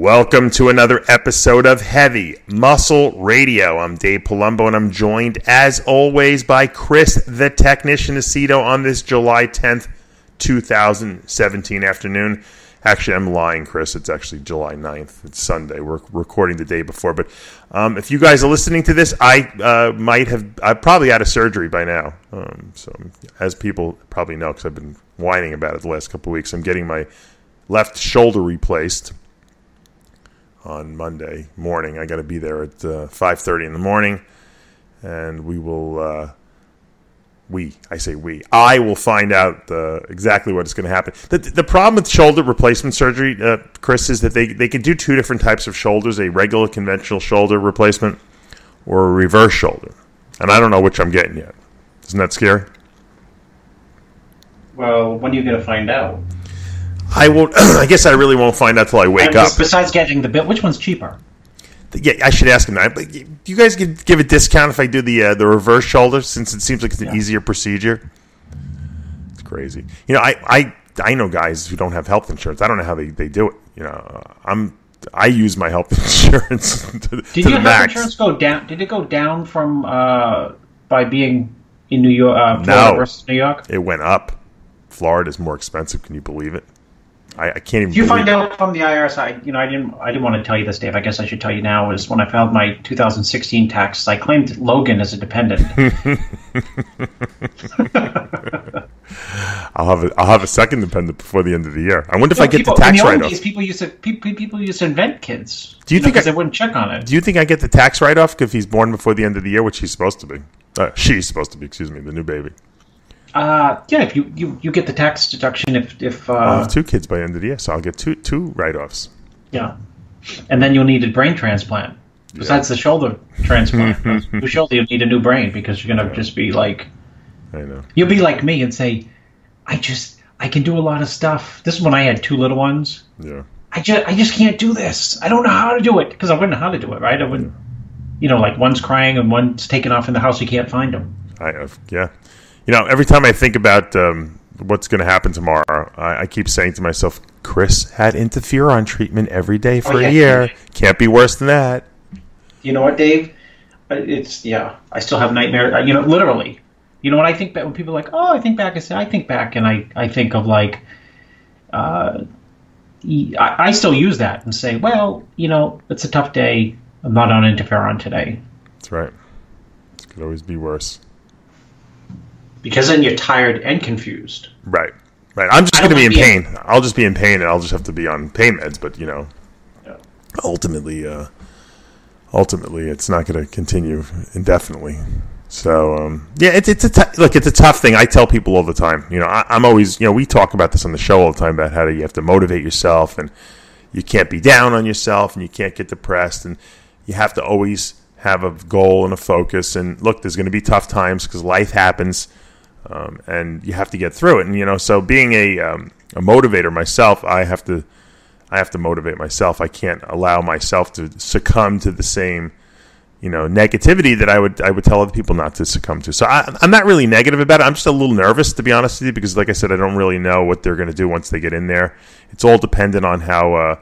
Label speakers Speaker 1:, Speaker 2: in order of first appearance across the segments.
Speaker 1: Welcome to another episode of Heavy Muscle Radio. I'm Dave Palumbo, and I'm joined, as always, by Chris, the Technician Aceto, on this July 10th, 2017 afternoon. Actually, I'm lying, Chris. It's actually July 9th. It's Sunday. We're recording the day before. But if you guys are listening to this, I probably had a surgery by now. So as people probably know, because I've been whining about it the last couple of weeks, I'm getting my left shoulder replaced on Monday morning. I got to be there at 5:30 in the morning, and I will find out exactly what's going to happen. The problem with shoulder replacement surgery, Chris, is that they can do two different types of shoulders: a regular conventional shoulder replacement or a reverse shoulder. And I don't know which I'm getting yet. Isn't that scary?
Speaker 2: Well, when are you going to find out?
Speaker 1: I won't. I guess I really won't find out till I wake up.
Speaker 2: Besides getting the bill, which one's cheaper?
Speaker 1: Yeah, I should ask him that. But do you guys give a discount if I do the reverse shoulder, since it seems like it's an easier procedure? It's crazy. You know, I know guys who don't have health insurance. I don't know how they do it. You know, I use my health insurance to the max.
Speaker 2: Did your health insurance go down? Did it go down from by being in New York, Florida versus New York?
Speaker 1: It went up. Florida is more expensive. Can you believe it? I can't even.
Speaker 2: Did you find out from the IRS? I didn't want to tell you this, Dave. I guess I should tell you now. Is when I filed my 2016 taxes, I claimed Logan as a dependent.
Speaker 1: I'll have a second dependent before the end of the year. I wonder if I get the tax write-off.
Speaker 2: People used to invent kids.
Speaker 1: Do you think
Speaker 2: because they wouldn't check on it?
Speaker 1: Do you think I get the tax write-off if he's born before the end of the year, which he's supposed to be? She's supposed to be. Excuse me, the new baby.
Speaker 2: If you get the tax deduction if
Speaker 1: I'll have two kids by the end of the year, so I'll get two write-offs.
Speaker 2: Yeah, and then you'll need a brain transplant. Besides the shoulder transplant, the shoulder you'll need a new brain because you're gonna just be like,
Speaker 1: I know.
Speaker 2: You'll be like me and say, I can do a lot of stuff. This is when I had two little ones.
Speaker 1: Yeah.
Speaker 2: I just can't do this. I don't know how to do it because I wouldn't know how to do it, right? I wouldn't. Like one's crying and one's taken off in the house. You can't find them.
Speaker 1: Yeah. Every time I think about what's going to happen tomorrow, I keep saying to myself, Chris had interferon treatment every day for a year. Can't be worse than that.
Speaker 2: You know what, Dave? I still have nightmares. Literally. When I think back, when people are like, oh, I think back, and I think of like, I still use that and say, well, it's a tough day. I'm not on interferon today.
Speaker 1: That's right. It could always be worse.
Speaker 2: Because then you're tired and confused.
Speaker 1: Right. I'm just going to be in pain. I'll just be in pain, and I'll just have to be on pain meds. But ultimately, it's not going to continue indefinitely. So it's a tough thing. I tell people all the time. I'm always we talk about this on the show all the time about how you have to motivate yourself, and you can't be down on yourself, and you can't get depressed, and you have to always have a goal and a focus. And look, there's going to be tough times because life happens. And you have to get through it. And so being a motivator myself, I have to motivate myself. I can't allow myself to succumb to the same negativity that I would tell other people not to succumb to. So I'm not really negative about it. I'm just a little nervous, to be honest with you, because like I said, I don't really know what they're going to do once they get in there. It's all dependent on how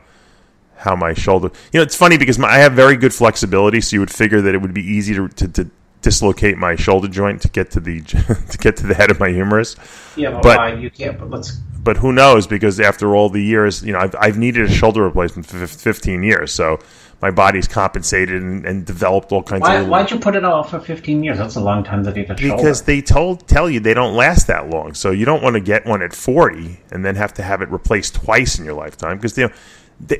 Speaker 1: my shoulder. It's funny because I have very good flexibility, so you would figure that it would be easy to dislocate my shoulder joint to get to the head of my humerus.
Speaker 2: Yeah, but you can't.
Speaker 1: But who knows? Because after all the years, I've needed a shoulder replacement for 15 years, so my body's compensated and developed all kinds of.
Speaker 2: Why'd you put it off for 15 years? That's a long time to need a shoulder.
Speaker 1: Because they tell you they don't last that long, so you don't want to get one at 40 and then have to have it replaced twice in your lifetime because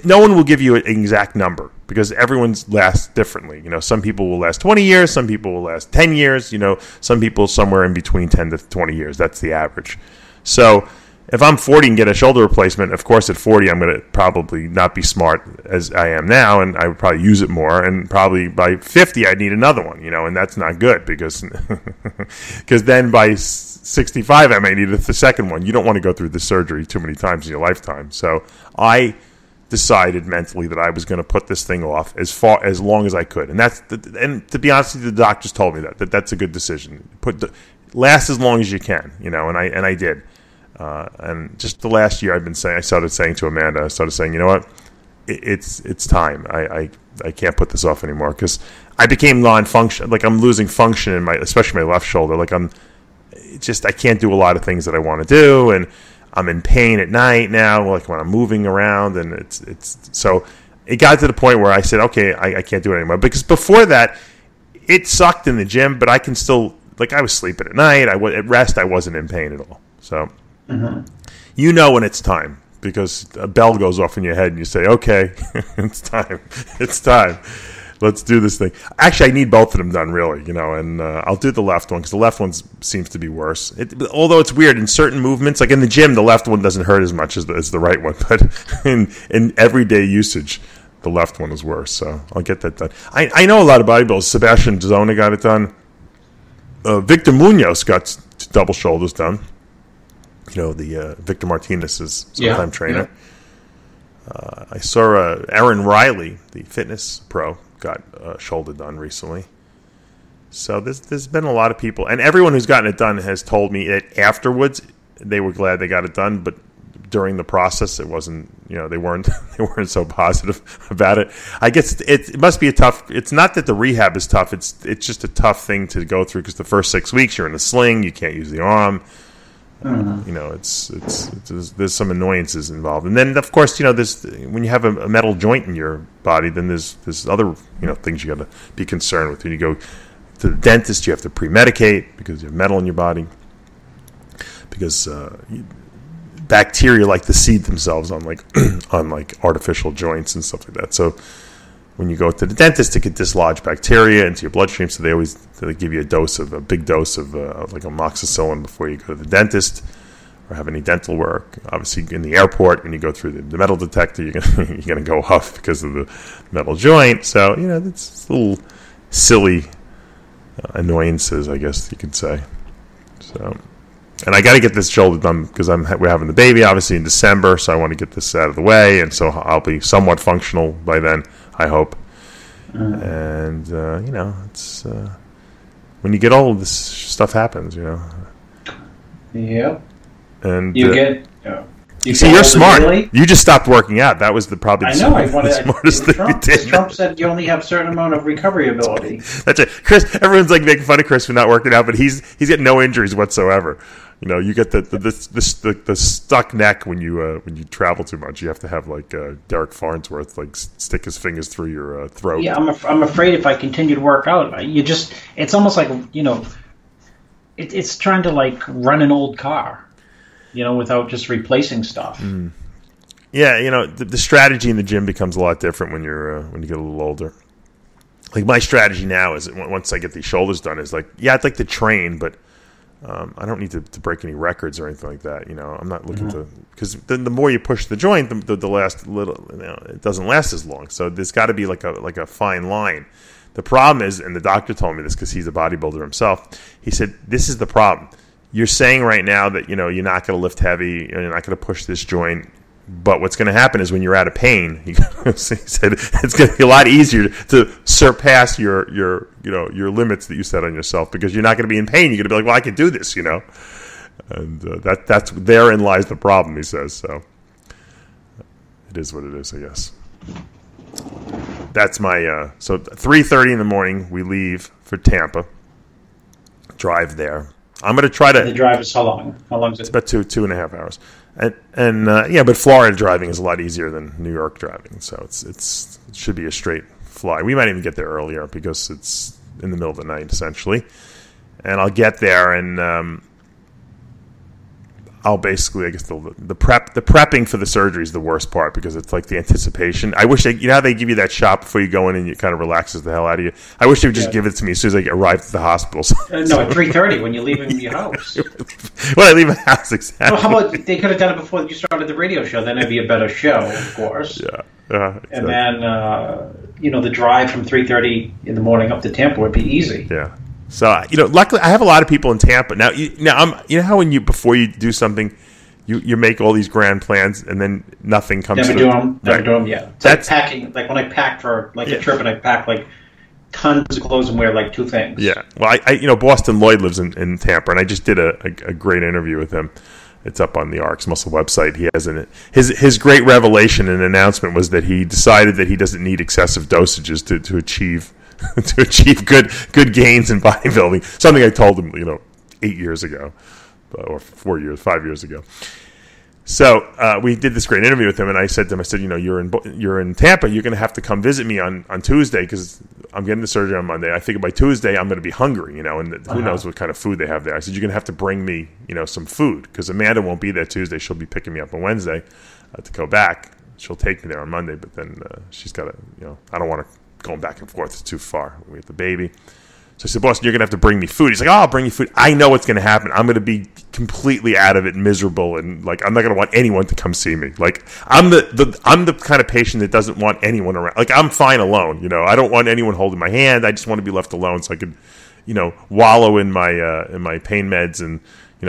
Speaker 1: no one will give you an exact number because everyone's lasts differently. Some people will last 20 years, some people will last 10 years, some people somewhere in between 10 to 20 years. That's the average. So if I'm 40 and get a shoulder replacement, of course at 40 I'm going to probably not be smart as I am now, and I would probably use it more, and probably by 50 I'd need another one, and that's not good because then by 65 I may need the second one. You don't want to go through the surgery too many times in your lifetime. So I decided mentally that I was going to put this thing off as long as I could, and to be honest with you, the doctors told me that's a good decision. Last as long as you can, and I did. And just the last year, I started saying to Amanda, you know what, it's time. I can't put this off anymore because I became non-functional. Like I'm losing function in especially my left shoulder. Like I can't do a lot of things that I want to do, and I'm in pain at night now. Like when I'm moving around, and it's so it got to the point where I said, okay, I can't do it anymore. Because before that, it sucked in the gym, but I can still, like, I was sleeping at night. At rest, I wasn't in pain at all. So you know when it's time. Because a bell goes off in your head and you say, okay, it's time. It's time. Let's do this thing. Actually, I need both of them done, really, and I'll do the left one because the left one seems to be worse. Although it's weird, in certain movements, like in the gym, the left one doesn't hurt as much as the right one. But in everyday usage, the left one is worse. So I'll get that done. I know a lot of bodybuilders. Sebastian Zona got it done. Victor Munoz got double shoulders done. The Victor Martinez's sometime trainer. Yeah. I saw Aaron Riley, the fitness pro, got shoulder done recently. So there's been a lot of people, and everyone who's gotten it done has told me that afterwards they were glad they got it done, but during the process it wasn't. They weren't so positive about it. I guess it must be a tough. It's not that the rehab is tough. It's just a tough thing to go through because the first 6 weeks you're in a sling, you can't use the arm. There's some annoyances involved, and then of course there's when you have a metal joint in your body, then there's other things you got to be concerned with. When you go to the dentist, you have to pre-medicate because you have metal in your body, because bacteria like to seed themselves on like artificial joints and stuff like that. So when you go to the dentist, it could dislodge bacteria into your bloodstream. So they give you a big dose of like amoxicillin before you go to the dentist or have any dental work. Obviously, in the airport, when you go through the metal detector, you're gonna go huff because of the metal joint. So it's little silly annoyances, I guess you could say. So, and I got to get this shoulder done because we're having the baby, obviously in December. So I want to get this out of the way, and so I'll be somewhat functional by then, I hope. And it's when you get old, this stuff happens.
Speaker 2: Yep.
Speaker 1: And
Speaker 2: you
Speaker 1: see, you're smart.
Speaker 2: Really?
Speaker 1: You just stopped working out. That was probably the smartest thing you did.
Speaker 2: Trump said you only have a certain amount of recovery ability.
Speaker 1: That's it, Chris. Everyone's like making fun of Chris for not working out, but he's got no injuries whatsoever. You get the stuck neck when you travel too much. You have to have like Derek Farnsworth stick his fingers through your throat.
Speaker 2: Yeah, I'm afraid if I continue to work out, it's almost like it's trying to like run an old car, without just replacing stuff.
Speaker 1: Yeah, the strategy in the gym becomes a lot different when you get a little older. Like my strategy now is once I get these shoulders done is like, yeah, I'd like to train, but I don't need to break any records or anything like that. I'm not looking to, because the more you push the joint, the last little, it doesn't last as long. So there's got to be like a fine line. The problem is, and the doctor told me this because he's a bodybuilder himself. He said, "This is the problem. You're saying right now that you're not going to lift heavy, you're not going to push this joint. But what's going to happen is when you're out of pain," he said, "it's going to be a lot easier to surpass your limits that you set on yourself because you're not going to be in pain. You're going to be like, well, I can do this, And that's therein lies the problem," he says. So it is what it is, I guess. That's my so 3:30 in the morning. We leave for Tampa. Drive there. I'm going to try to.
Speaker 2: The drive is how long? How long is it?
Speaker 1: It's about 2.5 hours. But Florida driving is a lot easier than New York driving, so it should be a straight fly. We might even get there earlier because it's in the middle of the night essentially, and I'll get there and I'll basically, I guess the prepping for the surgery is the worst part because it's like the anticipation. I wish how they give you that shot before you go in and it kind of relaxes the hell out of you. I wish they would just give it to me as soon as I arrived at the hospital.
Speaker 2: No, at 3:30 when you're leaving your house.
Speaker 1: When I leave the house, exactly.
Speaker 2: Well, how about they could have done it before you started the radio show? Then it'd be a better show, of course.
Speaker 1: Yeah. Exactly.
Speaker 2: And then the drive from 3:30 in the morning up to Tampa would be easy.
Speaker 1: Yeah. So luckily I have a lot of people in Tampa now. How when before you do something, you make all these grand plans and then nothing comes.
Speaker 2: Never do them. Yeah, that's like packing. Like when I pack for a trip and I pack like tons of clothes and wear like two things.
Speaker 1: Yeah. Well, I Boston Lloyd lives in Tampa and I just did a great interview with him. It's up on the RxMuscle website. He has his great revelation and announcement was that he decided that he doesn't need excessive dosages to achieve to achieve good gains in bodybuilding. Something I told him, 8 years ago, or 5 years ago. So we did this great interview with him, and I said to him, you're in Tampa. You're going to have to come visit me on Tuesday because I'm getting the surgery on Monday. I figure by Tuesday I'm going to be hungry, and who knows what kind of food they have there. I said, you're going to have to bring me, some food because Amanda won't be there Tuesday. She'll be picking me up on Wednesday to go back. She'll take me there on Monday, but then she's got to, I don't want her going back and forth. It's too far. We have the baby. So I said, Boston, you're going to have to bring me food. He's like, oh, I'll bring you food. I know what's going to happen. I'm going to be completely out of it, miserable, and I'm not going to want anyone to come see me. I'm the kind of patient that doesn't want anyone around. I'm fine alone. I don't want anyone holding my hand. I just want to be left alone so I could, wallow in my pain meds and,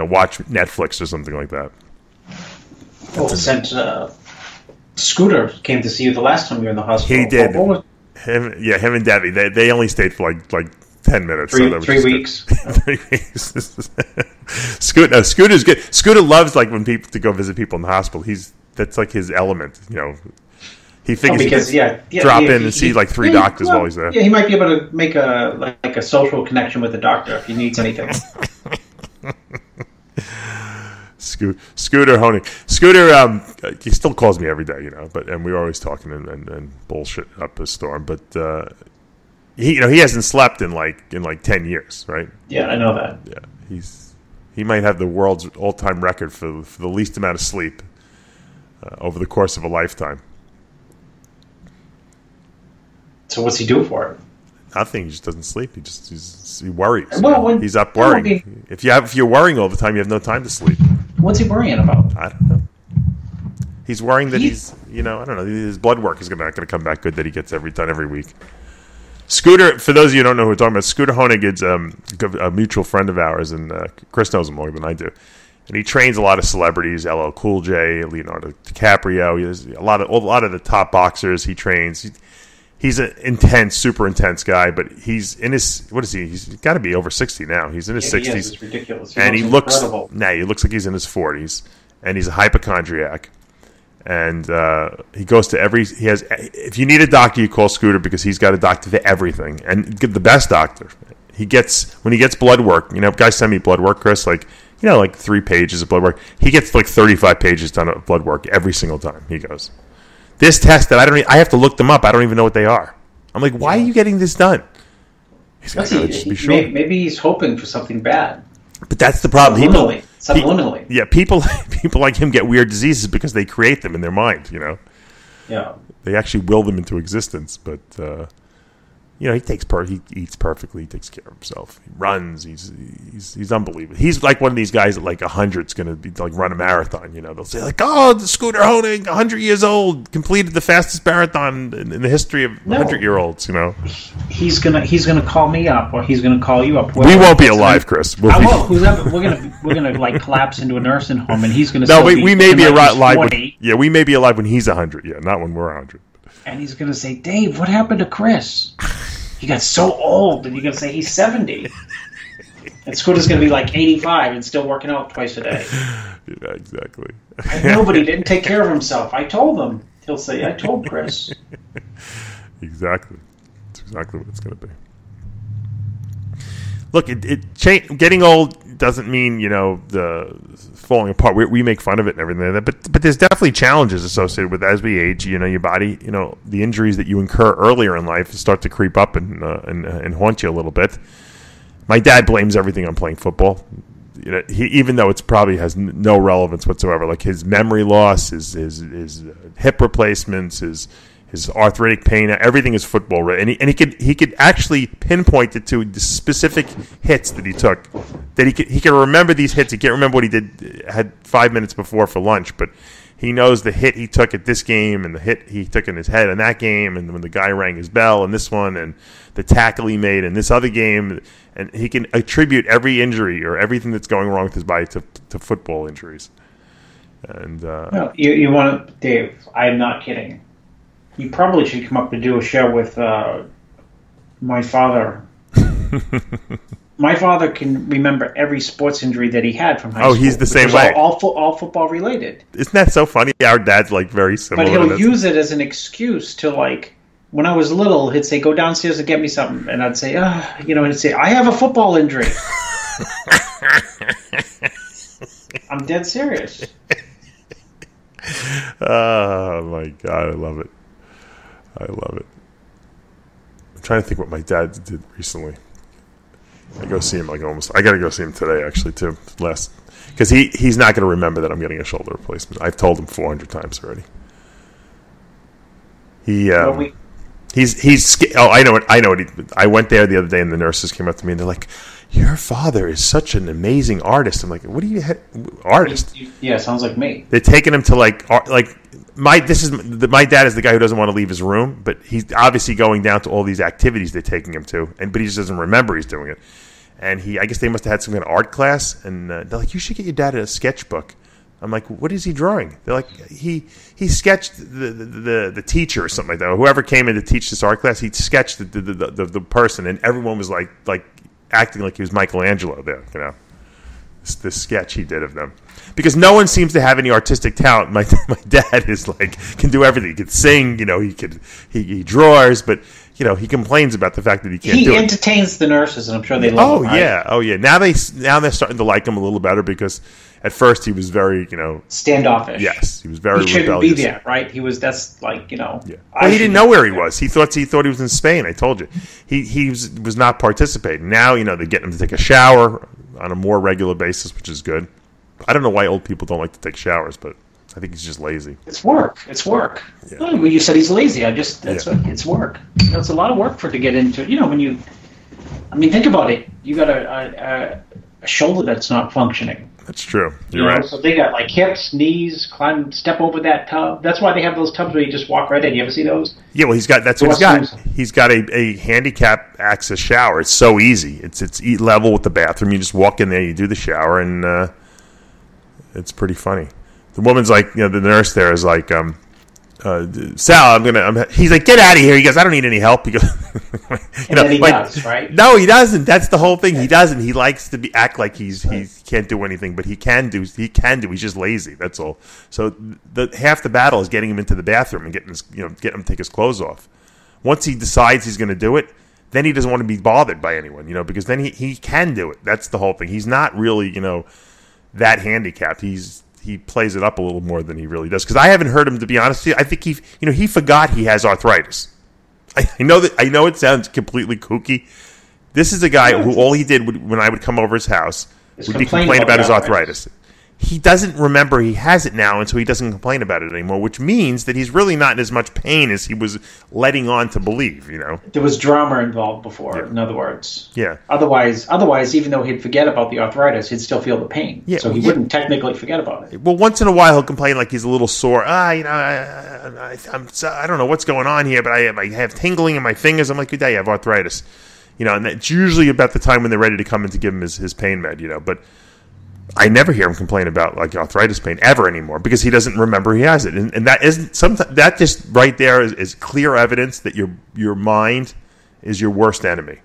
Speaker 1: watch Netflix or something like that.
Speaker 2: Well, Scooter came to see you the last time you were in the hospital.
Speaker 1: He did. Him and Debbie. They only stayed for like 10 minutes.
Speaker 2: Three weeks.
Speaker 1: 3 weeks. Scooter's good. Scooter loves when people to go visit people in the hospital. That's like his element. He figures he can drop in and see 3 doctors while he's there.
Speaker 2: Yeah, he might be able to make a social connection with the doctor if he needs anything. Scooter Honig. Scooter, he still calls me every day, and we're always talking and bullshit up a storm. But he hasn't slept in 10 years, right? Yeah, I know that.
Speaker 1: Yeah, he might have the world's all-time record for the least amount of sleep over the course of a lifetime.
Speaker 2: So what's he do for it?
Speaker 1: Nothing. He just doesn't sleep. He worries.
Speaker 2: Well,
Speaker 1: he's up worrying. If you're worrying all the time, you have no time to sleep.
Speaker 2: What's he worrying about?
Speaker 1: I don't know. He's worrying that he's I don't know. His blood work is not going to come back good that he gets done every week. Scooter, for those of you who don't know who we're talking about, Scooter Honig is a mutual friend of ours, and Chris knows him more than I do. And he trains a lot of celebrities: LL Cool J, Leonardo DiCaprio. He has a lot of the top boxers. He trains. He's an super intense guy, but he's in his, what is he? He's got to be over 60 now. He's in his 60s.
Speaker 2: It's ridiculous.
Speaker 1: He looks like he's in his 40s, and he's a hypochondriac. And he goes to if you need a doctor, you call Scooter because he's got a doctor for everything. And the best doctor. When he gets blood work, guys send me blood work, Chris, 3 pages of blood work. He gets 35 pages done of blood work every single time he goes. This test that I have to look them up. I don't even know what they are. I'm like, why are you getting this done? He's got to just be sure.
Speaker 2: Maybe he's hoping for something bad.
Speaker 1: But that's the problem.
Speaker 2: Subliminally.
Speaker 1: Yeah, people like him get weird diseases because they create them in their mind.
Speaker 2: Yeah.
Speaker 1: They actually will them into existence. But he he eats perfectly. He takes care of himself. He runs. He's unbelievable. He's like one of these guys at 100 is going to be run a marathon. They'll say the Scooter Honig, 100 years old, completed the fastest marathon in the history of 100-year-olds.
Speaker 2: He's gonna call me up, or he's gonna call you up.
Speaker 1: We won't be alive, Chris. We're
Speaker 2: gonna collapse into a nursing home, and he's gonna.
Speaker 1: No, we may be alive. We may be alive when he's 100. Yeah, not when we're 100.
Speaker 2: And he's going to say, Dave, what happened to Chris? He got so old. And you're going to say he's 70. And Scooter's going to be 85 and still working out twice a day.
Speaker 1: Yeah, exactly.
Speaker 2: I know, but he didn't take care of himself. I told him. He'll say, I told Chris.
Speaker 1: Exactly. That's exactly what it's going to be. Look, getting old doesn't mean, the falling apart. We make fun of it and everything like that, but there's definitely challenges associated with it as we age. Your body, the injuries that you incur earlier in life start to creep up and haunt you a little bit. My dad blames everything on playing football. Even though it probably has no relevance whatsoever, his memory loss, his hip replacements, his arthritic pain, everything is football, right? And he could actually pinpoint it to the specific hits that he took. That he can remember these hits. He can't remember what he had 5 minutes before for lunch, but he knows the hit he took at this game and the hit he took in his head in that game, and when the guy rang his bell in this one, and the tackle he made in this other game, and he can attribute every injury or everything that's going wrong with his body to football injuries. And
Speaker 2: no, you want to, Dave? I'm not kidding. You probably should come up to do a show with my father.
Speaker 3: My father can remember every sports injury that he had from high school.
Speaker 1: Oh, he's the same way.
Speaker 3: All football related.
Speaker 1: Isn't that so funny? Our dad's like very similar.
Speaker 3: But he'll use it as an excuse to like. When I was little, he'd say, "Go downstairs and get me something," and I'd say, and he'd say, "I have a football injury." I'm dead serious.
Speaker 1: Oh my God, I love it. I love it. I'm trying to think what my dad did recently. I go see him I got to go see him today actually too. Because he's not going to remember that I'm getting a shoulder replacement. I've told him 400 times already. I know what. I went there the other day, and the nurses came up to me, and they're like, "Your father is such an amazing artist." I'm like, "What do you artist?"
Speaker 3: Yeah, sounds like me.
Speaker 1: They're taking him to my dad is the guy who doesn't want to leave his room, but he's obviously going down to all these activities they're taking him to, but he just doesn't remember he's doing it. And I guess they must have had some kind of art class, and they're like, "You should get your dad a sketchbook." I'm like, "What is he drawing?" They're like, he sketched the teacher or something like that. Or whoever came in to teach this art class, he sketched the person, and everyone was like acting like he was Michelangelo there, this sketch he did of them. Because no one seems to have any artistic talent. My dad is can do everything. He could sing, he draws, but he complains about the fact that he can't do it.
Speaker 3: He entertains the nurses, and I'm sure they love him.
Speaker 1: Oh yeah. Now they're starting to like him a little better because at first he was very,
Speaker 3: standoffish.
Speaker 1: Yes, he was very rebellious.
Speaker 3: He shouldn't be there, right? He was. That's
Speaker 1: Yeah. Well, he didn't know where he was. He thought he was in Spain. I told you, he was not participating. Now they're getting him to take a shower on a more regular basis, which is good. I don't know why old people don't like to take showers, but I think he's just lazy.
Speaker 3: It's work. Yeah. Well, you said he's lazy. It's work. It's a lot of work for it to get into. Think about it. You got a shoulder that's not functioning.
Speaker 1: That's true. You're right.
Speaker 3: So they got hips, knees, step over that tub. That's why they have those tubs where you just walk right in. You ever see those?
Speaker 1: Yeah, well, that's what he's got. He's got a handicap access shower. It's so easy. It's level with the bathroom. You just walk in there, you do the shower, and it's pretty funny. The woman's like, the nurse there is like, Sal, he's like, get out of here. He goes, I don't need any help. He goes,
Speaker 3: then he does, right?
Speaker 1: No, he doesn't. That's the whole thing. He doesn't. He likes to act like he can't do anything, but he can do. He's just lazy. That's all. So half the battle is getting him into the bathroom and getting him to take his clothes off. Once he decides he's going to do it, then he doesn't want to be bothered by anyone, because then he can do it. That's the whole thing. He's not really, that handicapped. He plays it up a little more than he really does. Because I haven't heard him, to be honest with you. I think he forgot he has arthritis. I know it sounds completely kooky. This is a guy who all he did when I would come over his house would be complain about his arthritis. He doesn't remember he has it now, and so he doesn't complain about it anymore, which means that he's really not in as much pain as he was letting on to believe,
Speaker 3: There was drama involved before, in other words.
Speaker 1: Yeah.
Speaker 3: Otherwise, even though he'd forget about the arthritis, he'd still feel the pain. Yeah. So he wouldn't technically forget about it.
Speaker 1: Well, once in a while he'll complain like he's a little sore. I don't know what's going on here, but I have tingling in my fingers. I'm like, good day, you have arthritis. And that's usually about the time when they're ready to come in to give him his pain med, but I never hear him complain about arthritis pain ever anymore because he doesn't remember he has it, and that isn't sometimes that just right there is clear evidence that your mind is your worst enemy.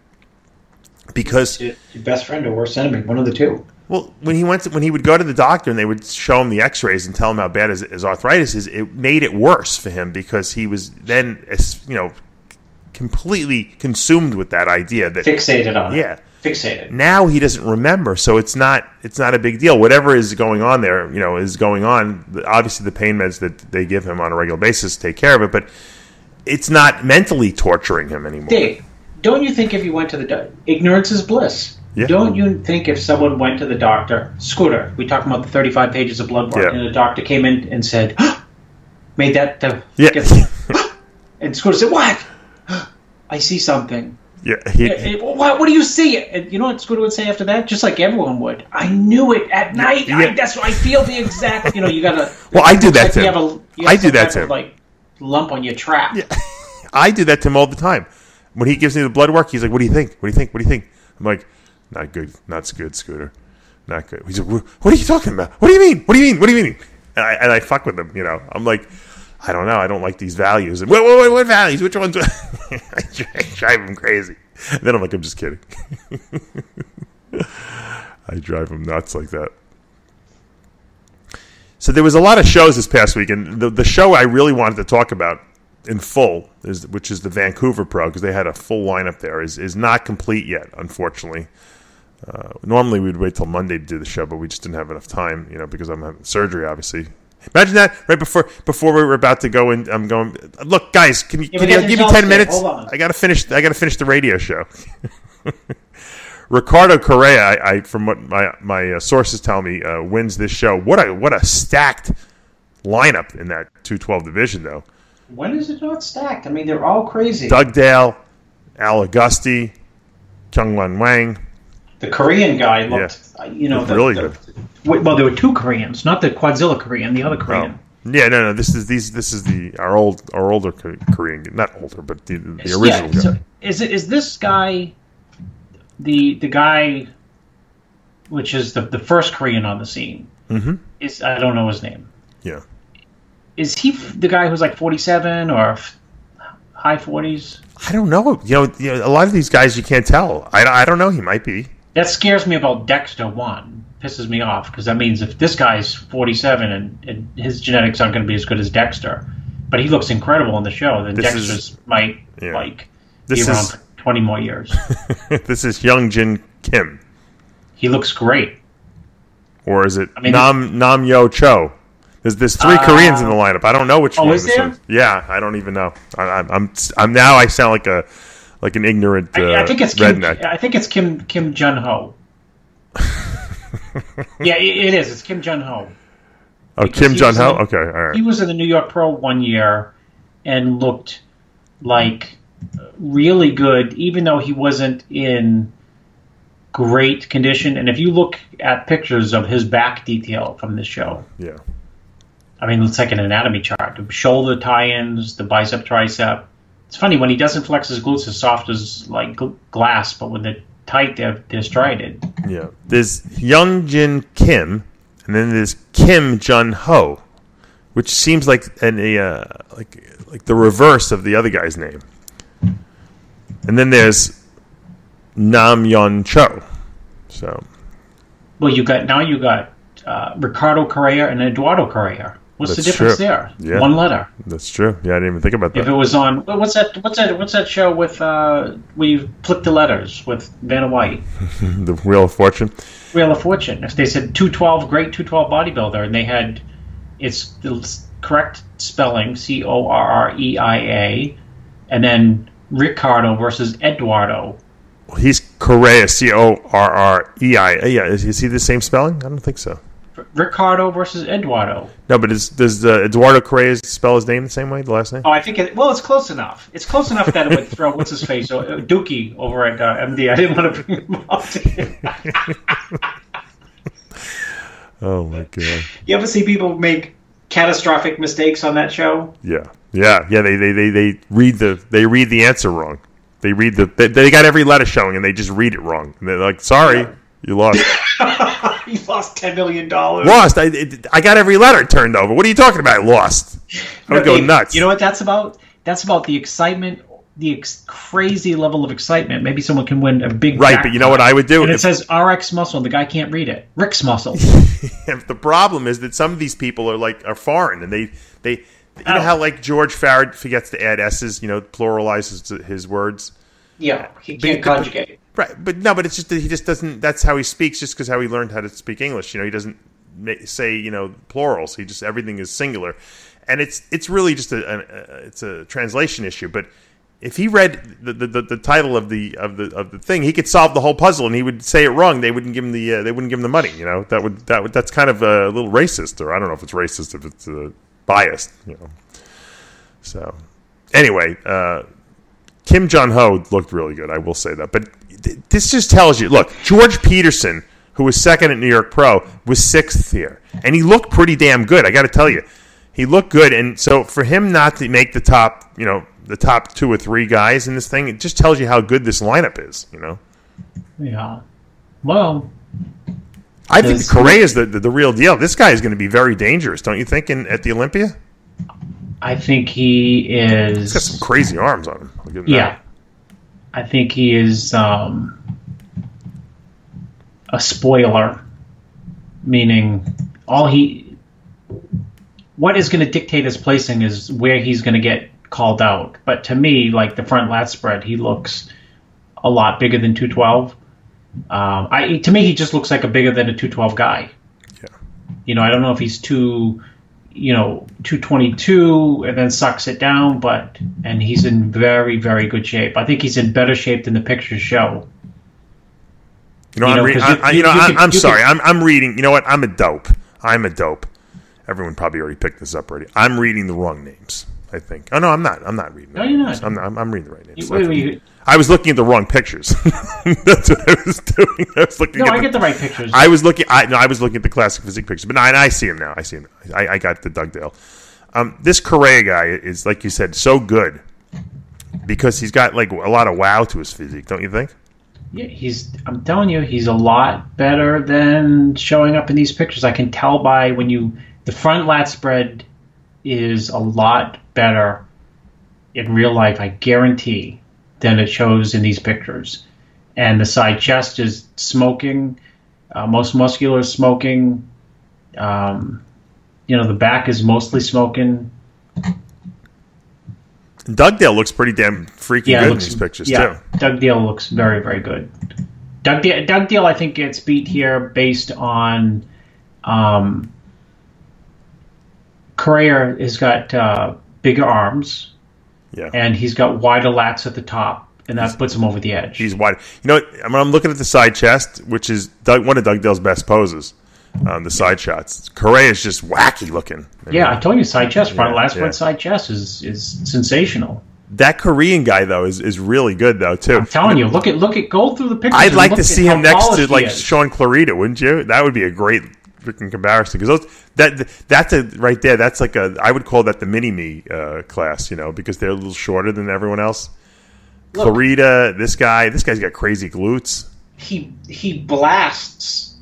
Speaker 1: Because
Speaker 3: your best friend or worst enemy, one of the two.
Speaker 1: Well, when he would go to the doctor and they would show him the X-rays and tell him how bad his arthritis is, it made it worse for him because he was then completely consumed with that idea that
Speaker 3: fixated on it.
Speaker 1: Yeah.
Speaker 3: Fixated.
Speaker 1: Now he doesn't remember, so it's not a big deal. Whatever is going on there, is going on. Obviously, the pain meds that they give him on a regular basis take care of it, but it's not mentally torturing him anymore.
Speaker 3: Dave, don't you think if you went to the doctor, ignorance is bliss? Yeah. Don't you think if someone went to the doctor, Scooter, we talked about the 35 pages of blood work, and the doctor came in and said, made that, and Scooter said, what? I see something.
Speaker 1: Yeah.
Speaker 3: What do you see? And you know what Scooter would say after that? Just like everyone would. I knew it at night. Yeah. That's what I feel the exact. You gotta.
Speaker 1: Well, I do that to him. I do that to him.
Speaker 3: Like lump on your trap.
Speaker 1: Yeah. I do that to him all the time. When he gives me the blood work, he's like, "What do you think? What do you think? What do you think?" I'm like, "Not good. Not good, Scooter. Not good." He's like, "What are you talking about? What do you mean? What do you mean? What do you mean?" And I fuck with him. I'm like, I don't know. I don't like these values. And what values? Which ones? I drive him crazy. And then I'm like, I'm just kidding.
Speaker 2: I drive him nuts like that. So there was a lot of shows this past week, and the show I really wanted to talk about in full, which is the Vancouver Pro, because they had a full lineup there, is not complete yet, unfortunately. Normally we'd wait till Monday to do the show, but we just didn't have enough time, because I'm having surgery, obviously. Imagine that right before we were about to go in. I'm going. Look, guys, can you give me 10 minutes?
Speaker 3: Hold on.
Speaker 2: I gotta finish the radio show. Ricardo Correa, from what my sources tell me, wins this show. What a stacked lineup in that 212 division, though.
Speaker 3: When is it not stacked? I mean, they're all crazy.
Speaker 2: Doug Dale, Al Augusti, Kyung-Lun Wang.
Speaker 3: The Korean guy looked,
Speaker 2: really good.
Speaker 3: Well, there were two Koreans, not the Quadzilla Korean, the other Korean.
Speaker 2: Oh. Yeah, no. This is our older Korean, not older, but the original guy.
Speaker 3: So is this guy the guy, which is the first Korean on the scene?
Speaker 2: Mm-hmm.
Speaker 3: I don't know his name.
Speaker 2: Yeah.
Speaker 3: Is he the guy who's like 47 or high 40s?
Speaker 2: I don't know. A lot of these guys you can't tell. I don't know. He might be.
Speaker 3: That scares me about Dexter 1. Pisses me off, because that means if this guy's 47 and his genetics aren't going to be as good as Dexter, but he looks incredible in the show, then Dexter's might be around for 20 more years.
Speaker 2: This is Youngjin Kim.
Speaker 3: He looks great.
Speaker 2: Or is it Nam Yo Cho? There's three Koreans in the lineup. I don't know which one.
Speaker 3: Oh, is there?
Speaker 2: Yeah, I don't even know. I'm now. I sound like an ignorant
Speaker 3: I think it's
Speaker 2: redneck.
Speaker 3: I think it's Kim Jun Ho. Yeah, it is. It's Kim Jun Ho.
Speaker 2: Oh, Kim Jun Ho. Okay, all right.
Speaker 3: He was in the New York Pro one year and looked like really good, even though he wasn't in great condition. And if you look at pictures of his back detail from this show,
Speaker 2: yeah.
Speaker 3: I mean, it's like an anatomy chart. The shoulder tie-ins, the bicep, tricep. It's funny, when he doesn't flex his glutes as soft as like glass, but when they're tight, they're striated.
Speaker 2: Yeah. There's Youngjin Kim, and then there's Kim Jun Ho, which seems like like the reverse of the other guy's name. And then there's Nam Yon Cho. So.
Speaker 3: Well, you got Ricardo Correa and Eduardo Correa. What's the difference there?
Speaker 2: Yeah.
Speaker 3: One letter.
Speaker 2: That's true. Yeah, I didn't even think about that.
Speaker 3: If it was on, what's that show with where you flip the letters with Vanna White?
Speaker 2: The Wheel of Fortune.
Speaker 3: Wheel of Fortune. If they said 212, great 212 bodybuilder, and they had it's the correct spelling Correia, and then Ricardo versus Eduardo.
Speaker 2: Well, he's Correa, Correia. Yeah, is he the same spelling? I don't think so.
Speaker 3: Ricardo versus Eduardo.
Speaker 2: No, but does Eduardo Correa spell his name the same way, the last name?
Speaker 3: Oh, I think it's close enough. It's close enough that it would throw what's his face, Dookie over at MD. I didn't want to bring him up.
Speaker 2: Oh my god!
Speaker 3: You ever see people make catastrophic mistakes on that show?
Speaker 2: Yeah. They read the answer wrong. They got every letter showing and they just read it wrong. And they're like, sorry, you lost.
Speaker 3: You lost $10 million.
Speaker 2: Lost. I got every letter turned over. What are you talking about? I lost. I would go nuts.
Speaker 3: You know what that's about? That's about the excitement, crazy level of excitement. Maybe someone can win a big
Speaker 2: right, but you know what I would do?
Speaker 3: And it says RxMuscle, and the guy can't read it. RxMuscle.
Speaker 2: The problem is that some of these people are foreign, and they you know how like George Farrad forgets to add S's, pluralizes his words.
Speaker 3: Yeah, he can't conjugate.
Speaker 2: Right, but it's just that he just doesn't. That's how he speaks, just because how he learned how to speak English. He doesn't say plurals. He just everything is singular, and it's really just it's a translation issue. But if he read the title of the thing, he could solve the whole puzzle, and he would say it wrong. They wouldn't give him the money. That's kind of a little racist, or I don't know if it's racist, if it's biased. So anyway. Kim Jun Ho looked really good, I will say that. But this just tells you, look, George Peterson, who was second at New York Pro, was sixth here. And he looked pretty damn good, I got to tell you. He looked good. And so for him not to make the top, the top 2 or 3 guys in this thing, it just tells you how good this lineup is,
Speaker 3: Yeah. Well,
Speaker 2: I think Correa is the real deal. This guy is going to be very dangerous, don't you think, at the Olympia?
Speaker 3: I think he is.
Speaker 2: He's got some crazy arms on him. I'll give him that.
Speaker 3: I think he is. a spoiler, meaning what is going to dictate his placing is where he's going to get called out. But to me, like the front lat spread, he looks a lot bigger than 212. To me, he just looks like a bigger than a 212 guy. Yeah. I don't know if he's 222 and then sucks it down, and he's in very, very good shape. I think he's in better shape than the pictures show.
Speaker 2: I'm reading. You know what? I'm a dope. Everyone probably already picked this up already. I'm reading the wrong names, I think. Oh, no, I'm not. I'm not reading the
Speaker 3: you're not.
Speaker 2: I'm reading the right names. I was looking at the wrong pictures. That's what I was doing. I
Speaker 3: get the right pictures.
Speaker 2: I was looking at the classic physique pictures. But I see him now. I got the Dugdale. This Correa guy is, like you said, so good because he's got like a lot of wow to his physique, don't you think?
Speaker 3: Yeah, I'm telling you, he's a lot better than showing up in these pictures. I can tell by the front lat spread is a lot better in real life, I guarantee, than it shows in these pictures. And the side chest is smoking. Most muscular is smoking. The back is mostly smoking.
Speaker 2: Dugdale looks pretty damn freaking good in these pictures, too.
Speaker 3: Dugdale looks very, very good. Dugdale, I think, gets beat here based on Correa has got bigger arms, and he's got wider lats at the top, and that puts him over the edge.
Speaker 2: He's wide. I'm looking at the side chest, which is one of Dugdale's best poses. The side shots. Correa is just wacky looking.
Speaker 3: I told you, side chest, front lat spread, side chest is sensational.
Speaker 2: That Korean guy though is really good though too.
Speaker 3: I'm telling you, look at go through the pictures.
Speaker 2: I'd like to see him next to like Sean Clarita, wouldn't you? That would be a great freaking comparison because that's right there. That's like I would call that the mini me class, because they're a little shorter than everyone else. Look, Clarita, this guy's got crazy glutes.
Speaker 3: He blasts.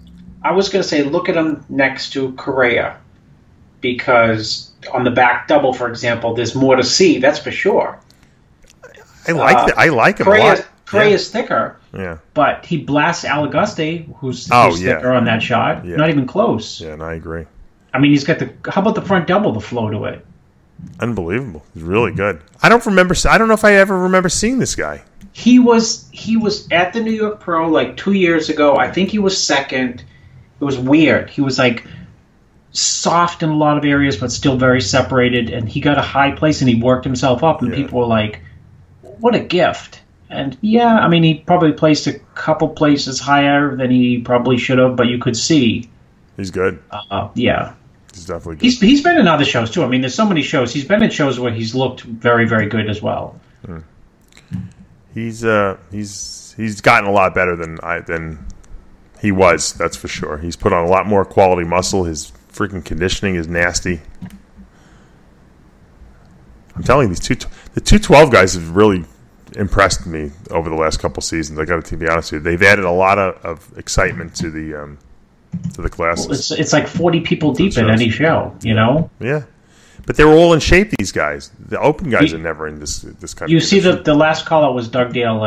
Speaker 3: I was going to say look at him next to Correa because on the back double, for example, there's more to see. That's for sure.
Speaker 2: I like him a lot.
Speaker 3: Correa's thicker.
Speaker 2: Yeah.
Speaker 3: But he blasts Al Auguste, who's thicker on that shot. Yeah. Not even close.
Speaker 2: Yeah, and I agree.
Speaker 3: I mean, he's got how about the front double, the flow to it?
Speaker 2: Unbelievable. He's really good. I don't know if I ever remember seeing this guy.
Speaker 3: He was at the New York Pro like 2 years ago. I think he was second. It was weird. He was like soft in a lot of areas, but still very separated. And he got a high place, and he worked himself up. And people were like, "What a gift!" And he probably placed a couple places higher than he probably should have, but you could see
Speaker 2: he's good.
Speaker 3: He's
Speaker 2: definitely good.
Speaker 3: He's been in other shows too. I mean, there's so many shows. He's been in shows where he's looked very, very good as well.
Speaker 2: He's gotten a lot better than he was, that's for sure. He's put on a lot more quality muscle. His freaking conditioning is nasty. I'm telling you, the 212 guys have really impressed me over the last couple seasons. I got to be honest with you. They've added a lot of excitement to the classes.
Speaker 3: Well, it's like 40 people deep in any show,
Speaker 2: Yeah. But they were all in shape, these guys. The open guys are never in this kind of
Speaker 3: You see, the last call-out was Dugdale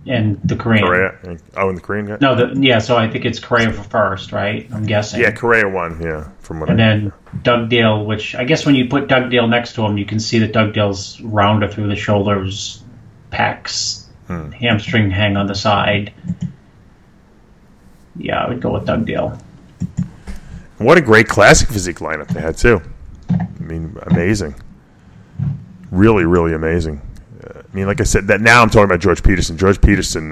Speaker 3: and the Korean.
Speaker 2: Correa? And the Korean guy?
Speaker 3: No, so I think it's Correa for first, right? I'm guessing.
Speaker 2: Yeah, Correa won,
Speaker 3: then Dugdale, which I guess when you put Dugdale next to him, you can see that Dugdale's rounder through the shoulders, pecs, hamstring hang on the side. Yeah, I would go with Dugdale.
Speaker 2: What a great classic physique lineup they had, too. I mean, amazing. Really, really amazing. Like I said, that now I'm talking about George Peterson. George Peterson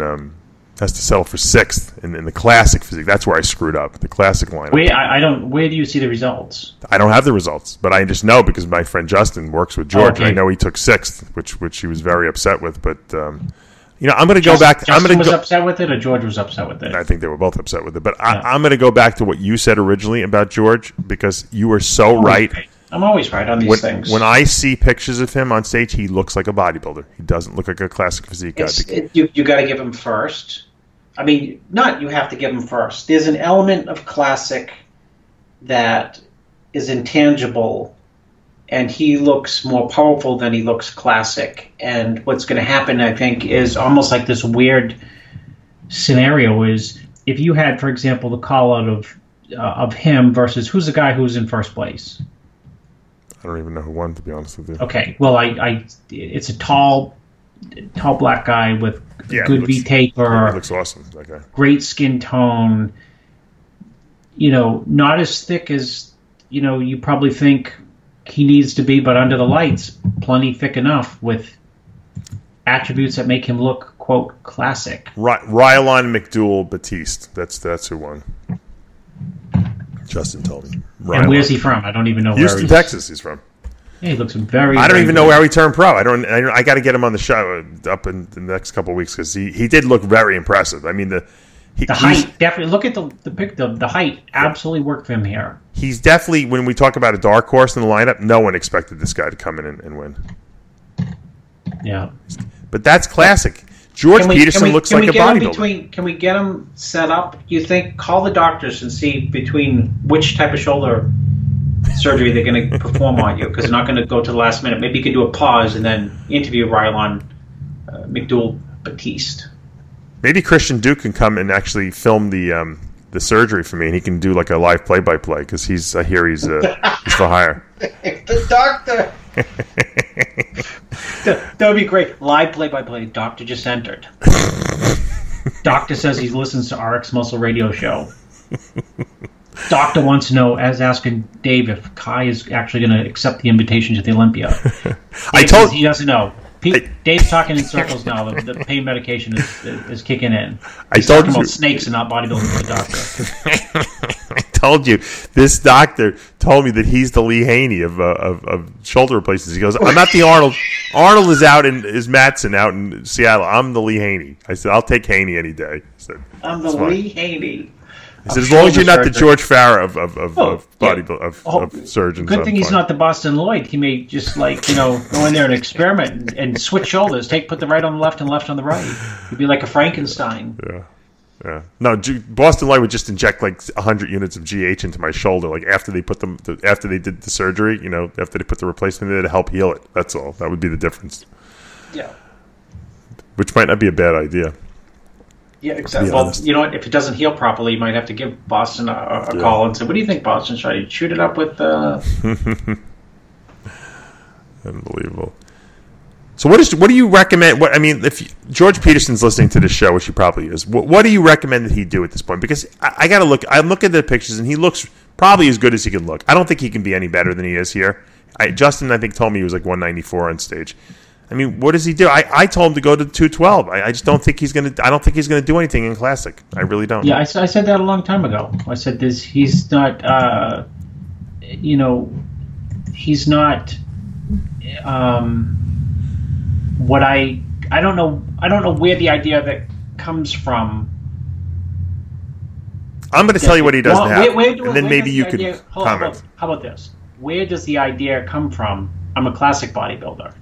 Speaker 2: has to settle for sixth in the classic physique. That's where I screwed up, the classic lineup.
Speaker 3: Where do you see the results?
Speaker 2: I don't have the results, but I just know because my friend Justin works with George.
Speaker 3: Okay.
Speaker 2: I know he took sixth, which he was very upset with. But I'm going to go back.
Speaker 3: Justin was upset with it, or George was upset with it?
Speaker 2: I think they were both upset with it. But I'm going to go back to what you said originally about George because you were so right.
Speaker 3: I'm always right on these things.
Speaker 2: When I see pictures of him on stage, he looks like a bodybuilder. He doesn't look like a classic physique guy.
Speaker 3: You got to give him first. I mean, you have to give him first. There's an element of classic that is intangible, and he looks more powerful than he looks classic. And what's going to happen, I think, is almost like this weird scenario is if you had, for example, the call out of him versus who's the guy who's in first place.
Speaker 2: I don't even know who won, to be honest with you.
Speaker 3: Okay, well, it's a tall black guy with good V-taper.
Speaker 2: He looks awesome, that guy.
Speaker 3: Great skin tone. Not as thick as, you probably think he needs to be, but under the lights, plenty thick enough with attributes that make him look, quote, classic.
Speaker 2: Rylon McDougal Batiste. That's who won. Justin told me.
Speaker 3: And where's he from? I don't even know.
Speaker 2: Houston, Texas. He's from.
Speaker 3: Yeah, he looks very.
Speaker 2: I don't even know where he turned pro. I got to get him on the show up in the next couple of weeks because he did look very impressive. I mean the
Speaker 3: height definitely. Look at the height. Absolutely worked for him here.
Speaker 2: He's definitely, when we talk about a dark horse in the lineup, no one expected this guy to come in and win.
Speaker 3: Yeah,
Speaker 2: but that's classic. George Peterson looks like a bodybuilder.
Speaker 3: Can we get him set up? You think? Call the doctors and see between which type of shoulder surgery they're going to perform on you, because they're not going to go to the last minute. Maybe you could do a pause and then interview Rylon McDougal Batiste.
Speaker 2: Maybe Christian Duke can come and actually film the surgery for me, and he can do like a live play-by-play because I hear he's for hire.
Speaker 3: The doctor. That would be great. Live play-by-play. Doctor just entered. Doctor says he listens to RxMuscle radio show. Doctor wants to know, as asking Dave, if Kai is actually going to accept the invitation to the Olympia. He doesn't know. Dave's talking in circles now. The pain medication is kicking in. He's talking about snakes and not bodybuilding with the doctor.
Speaker 2: I told you, this doctor told me that he's the Lee Haney of shoulder replacements. He goes, I'm not the Arnold. Arnold is Mattson out in Seattle. I'm the Lee Haney. I said, I'll take Haney any day. I said,
Speaker 3: I'm the Lee Haney.
Speaker 2: I said, as long as you're not the George Farah of surgeons.
Speaker 3: Good thing he's not the Boston Lloyd. He may just go in there and experiment and switch shoulders. Put the right on the left and left on the right. He'd be like a Frankenstein.
Speaker 2: Yeah. No, Boston Lloyd would just inject like 100 units of GH into my shoulder, like after they did the surgery. After they put the replacement in there to help heal it. That's all. That would be the difference.
Speaker 3: Yeah.
Speaker 2: Which might not be a bad idea.
Speaker 3: Yeah, exactly. Well, you know what? If it doesn't heal properly, you might have to give Boston a call and say, "What do you think, Boston? Should I shoot it up with?"
Speaker 2: Unbelievable. So, what do you recommend? If George Peterson's listening to this show, which he probably is, what do you recommend that he do at this point? Because I got to look. I'm looking at the pictures, and he looks probably as good as he can look. I don't think he can be any better than he is here. Justin, I think, told me he was like 194 on stage. What does he do? I told him to go to 212. I just don't think he's gonna. I don't think he's gonna do anything in Classic. I really don't.
Speaker 3: Yeah, I said that a long time ago. I said this. He's not. He's not. What I don't know. I don't know where the idea that comes from.
Speaker 2: I'm going to tell you what he doesn't have, and then maybe you could comment.
Speaker 3: How about this? Where does the idea come from? I'm a classic bodybuilder.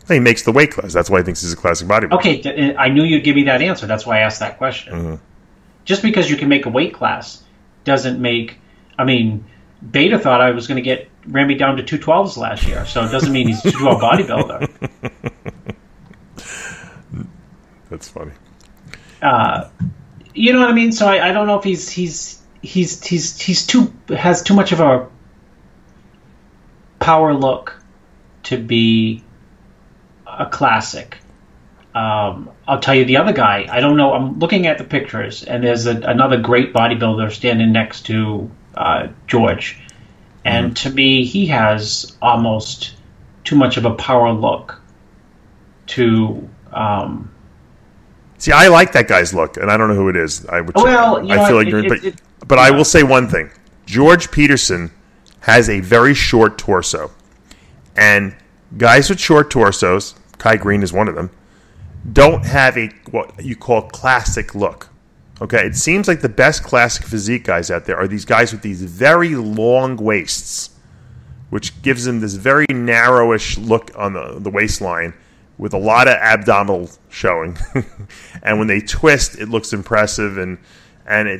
Speaker 2: He makes the weight class. That's why he thinks he's a classic bodybuilder.
Speaker 3: Okay, I knew you'd give me that answer. That's why I asked that question. Mm-hmm. Just because you can make a weight class doesn't make... Beta thought I was going to ran me down to 212s last year, so it doesn't mean he's a 212 bodybuilder.
Speaker 2: That's funny.
Speaker 3: You know what I mean? So I don't know if has too much of a power look to be a classic. I'll tell you the other guy. I don't know. I'm looking at the pictures, and there's another great bodybuilder standing next to George. And to me, he has almost too much of a power look to...
Speaker 2: See, I like that guy's look, and I don't know who it is. I feel ignorant, but I will say one thing. George Peterson has a very short torso. And guys with short torsos, Kai Green is one of them, don't have what you call classic look. Okay, it seems like the best classic physique guys out there are these guys with these very long waists, which gives them this very narrowish look on the waistline with a lot of abdominal showing. And when they twist, it looks impressive, and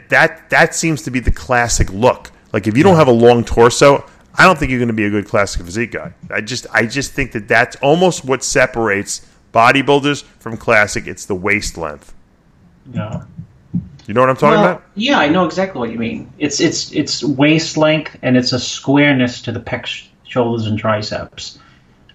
Speaker 2: that seems to be the classic look. Like if you don't have a long torso, I don't think you're going to be a good classic physique guy. I just think that's almost what separates bodybuilders from classic. It's the waist length.
Speaker 3: Yeah.
Speaker 2: You know what I'm talking about?
Speaker 3: Yeah, I know exactly what you mean. It's waist length, and it's a squareness to the pecs, shoulders, and triceps.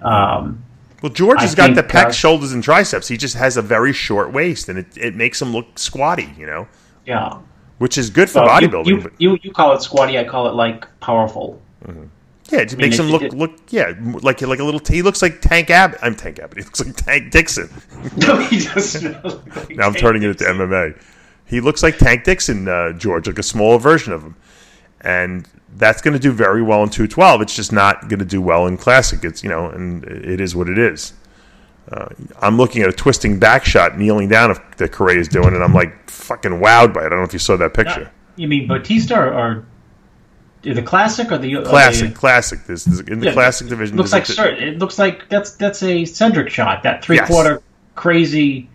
Speaker 2: Well, George has got the pecs, shoulders, and triceps. He just has a very short waist, and it makes him look squatty, you know?
Speaker 3: Yeah.
Speaker 2: Which is good for bodybuilding.
Speaker 3: You call it squatty, I call it, like, powerful.
Speaker 2: Mm-hmm. Yeah, it makes him look like a little. He looks like Tank Abbott. I'm Tank Abbott. He looks like Tank Dixon.
Speaker 3: No, he doesn't. Like
Speaker 2: now I'm turning it into MMA. He looks like Tank Dixon, George, like a smaller version of him, and that's going to do very well in 212. It's just not going to do well in classic. It's and it is what it is. I'm looking at a twisting back shot, kneeling down that Correa is doing, and I'm like fucking wowed by it. I don't know if you saw that picture.
Speaker 3: You mean Batista or the classic or the
Speaker 2: classic? Classic. This in the classic division.
Speaker 3: It looks like that's a Cedric shot. That 3/4 crazy.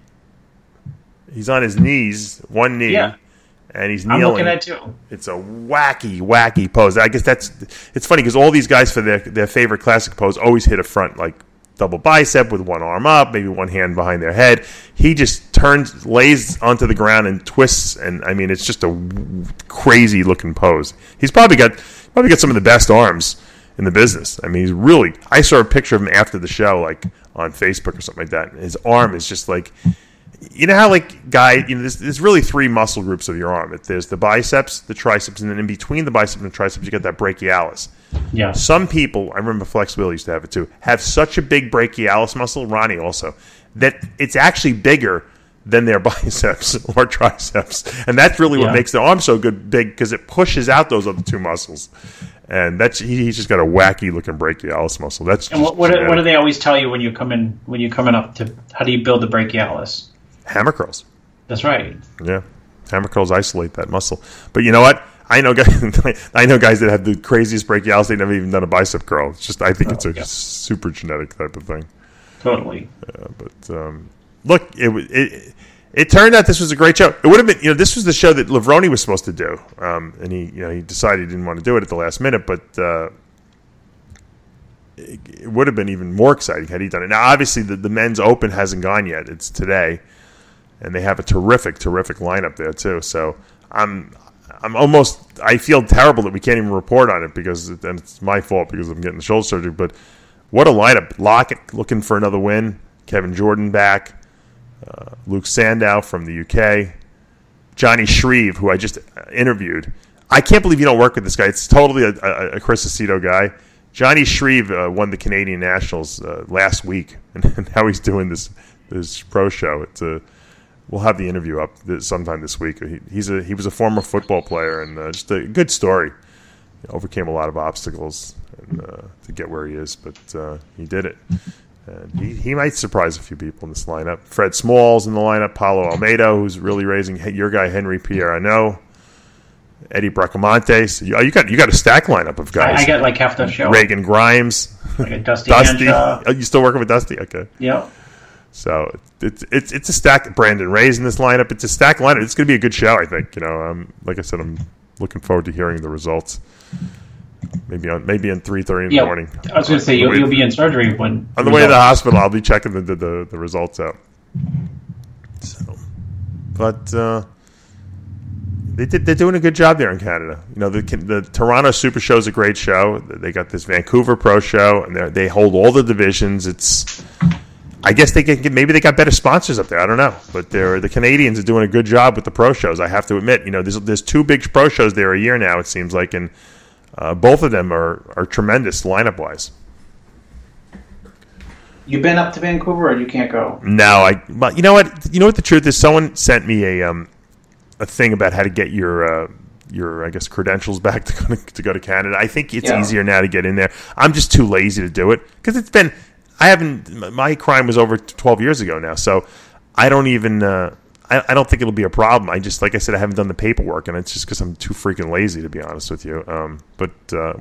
Speaker 2: He's on his knees, one knee, and he's kneeling.
Speaker 3: I'm looking at it too.
Speaker 2: It's a wacky pose. I guess it's funny because all these guys for their favorite classic pose always hit a front like double bicep with one arm up, maybe one hand behind their head. He just lays onto the ground and twists, and I mean it's just a crazy looking pose. He's probably got some of the best arms in the business. I mean, he's really. I saw a picture of him after the show, like on Facebook or something like that. And his arm is just like. You know how, there's really three muscle groups of your arm. There's the biceps, the triceps, and then in between the biceps and the triceps, you got that brachialis.
Speaker 3: Yeah.
Speaker 2: Some people, I remember Flexibility used to have it too, have such a big brachialis muscle, Ronnie also, that it's actually bigger than their biceps or triceps. And that's really what makes the arm so big, because it pushes out those other two muscles. And he's just got a wacky looking brachialis muscle.
Speaker 3: What do they always tell you when you're coming up to how do you build the brachialis?
Speaker 2: Hammer curls.
Speaker 3: That's right.
Speaker 2: Yeah, hammer curls isolate that muscle. But you know what? I know guys that have the craziest brachialis. They've never even done a bicep curl. It's just I think it's a super genetic type of thing.
Speaker 3: Totally.
Speaker 2: But look, it turned out this was a great show. It would have been this was the show that Livroni was supposed to do, and he decided he didn't want to do it at the last minute, but. It would have been even more exciting had he done it. Now, obviously, the men's open hasn't gone yet. It's today, and they have a terrific lineup there too. So I'm almost. I feel terrible that we can't even report on it because it's my fault because I'm getting the shoulder surgery. But what a lineup! Lockett looking for another win. Kevin Jordan back. Luke Sandow from the UK. Johnny Shreve, who I just interviewed. I can't believe you don't work with this guy. It's totally a Chris Aceto guy. Johnny Shreve won the Canadian Nationals last week, and how he's doing this pro show. We'll have the interview up sometime this week. He was a former football player, and just a good story. He overcame a lot of obstacles to get where he is, but he did it. And he might surprise a few people in this lineup. Fred Small's in the lineup. Paulo Almeida, who's really raising your guy Henry Pierre. I know. Eddie Bracamonte. So you got a stack lineup of guys.
Speaker 3: I got like half the show.
Speaker 2: Reagan Grimes.
Speaker 3: I got Dusty. Henshaw.
Speaker 2: Oh, you still working with Dusty? Okay.
Speaker 3: Yeah.
Speaker 2: So it's a stack. Brandon Ray's in this lineup. It's a stack lineup. It's going to be a good show, I think. Like I said, I'm looking forward to hearing the results. Maybe on 3:30 in the morning.
Speaker 3: I was going to say you'll be in surgery when
Speaker 2: on the way to the hospital. I'll be checking the results out. So, but. They're doing a good job there in Canada. The Toronto Super Show is a great show. They got this Vancouver Pro Show, and they hold all the divisions. I guess maybe they got better sponsors up there. I don't know, but the Canadians are doing a good job with the pro shows. I have to admit, there's two big pro shows there a year now. It seems like, and both of them are tremendous lineup wise.
Speaker 3: You been up to Vancouver, or you can't go?
Speaker 2: No, but you know what? You know what the truth is? Someone sent me a thing about how to get your I guess credentials back to go to Canada. I think it's easier now to get in there. I'm just too lazy to do it because my crime was over 12 years ago now, so I don't even I don't think it'll be a problem. I just, like I said, I haven't done the paperwork, and it's just because I'm too freaking lazy, to be honest with you. But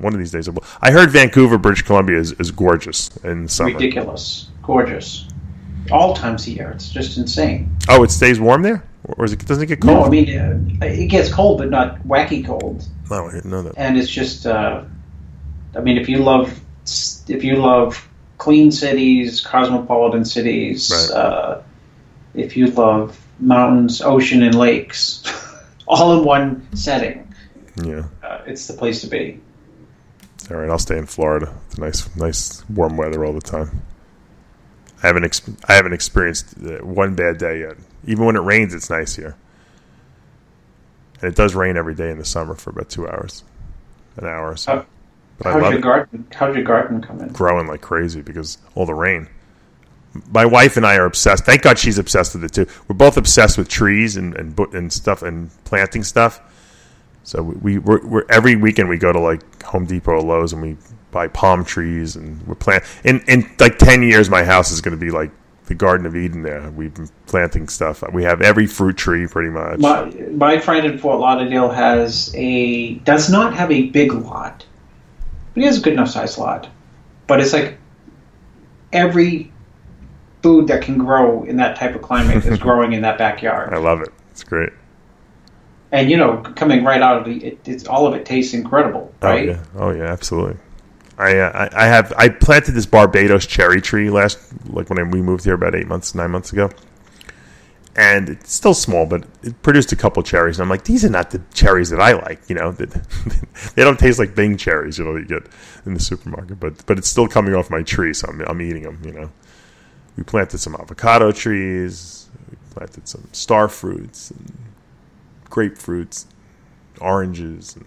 Speaker 2: one of these days I will. I heard Vancouver, British Columbia is gorgeous in summer.
Speaker 3: Ridiculous, gorgeous, all times of year. It's just insane.
Speaker 2: Oh, it stays warm there? Or doesn't it get cold?
Speaker 3: No, I mean, it gets cold, but not wacky cold.
Speaker 2: No, I didn't know that.
Speaker 3: And it's just, I mean, if you love clean cities, cosmopolitan cities,
Speaker 2: right.
Speaker 3: If you love mountains, ocean, and lakes, all in one setting.
Speaker 1: Yeah.
Speaker 3: It's the place to be.
Speaker 1: All right, I'll stay in Florida. It's nice warm weather all the time. I haven't experienced one bad day yet. Even when it rains, it's nice here. And it does rain every day in the summer for about 2 hours, an hour or so.
Speaker 3: How's your garden come in?
Speaker 1: Growing like crazy because all the rain. My wife and I are obsessed. Thank God she's obsessed with it too. We're both obsessed with trees and stuff and planting stuff. So we're every weekend we go to like Home Depot or Lowe's and we buy palm trees and we're in like 10 years my house is going to be like the Garden of Eden there. We've been planting stuff. We have every fruit tree pretty much.
Speaker 3: My friend in Fort Lauderdale does not have a big lot, but he has a good enough sized lot. But it's like every food that can grow in that type of climate is growing in that backyard.
Speaker 1: I love it. It's great.
Speaker 3: And coming right out of it's all of it tastes incredible, right?
Speaker 1: Oh yeah, absolutely. I planted this Barbados cherry tree when we moved here about 9 months ago, and it's still small, but it produced a couple cherries. And I'm like, these are not the cherries that I like, they don't taste like Bing cherries, you get in the supermarket, but it's still coming off my tree, so I'm eating them. We planted some avocado trees, we planted some star fruits and grapefruits, oranges, and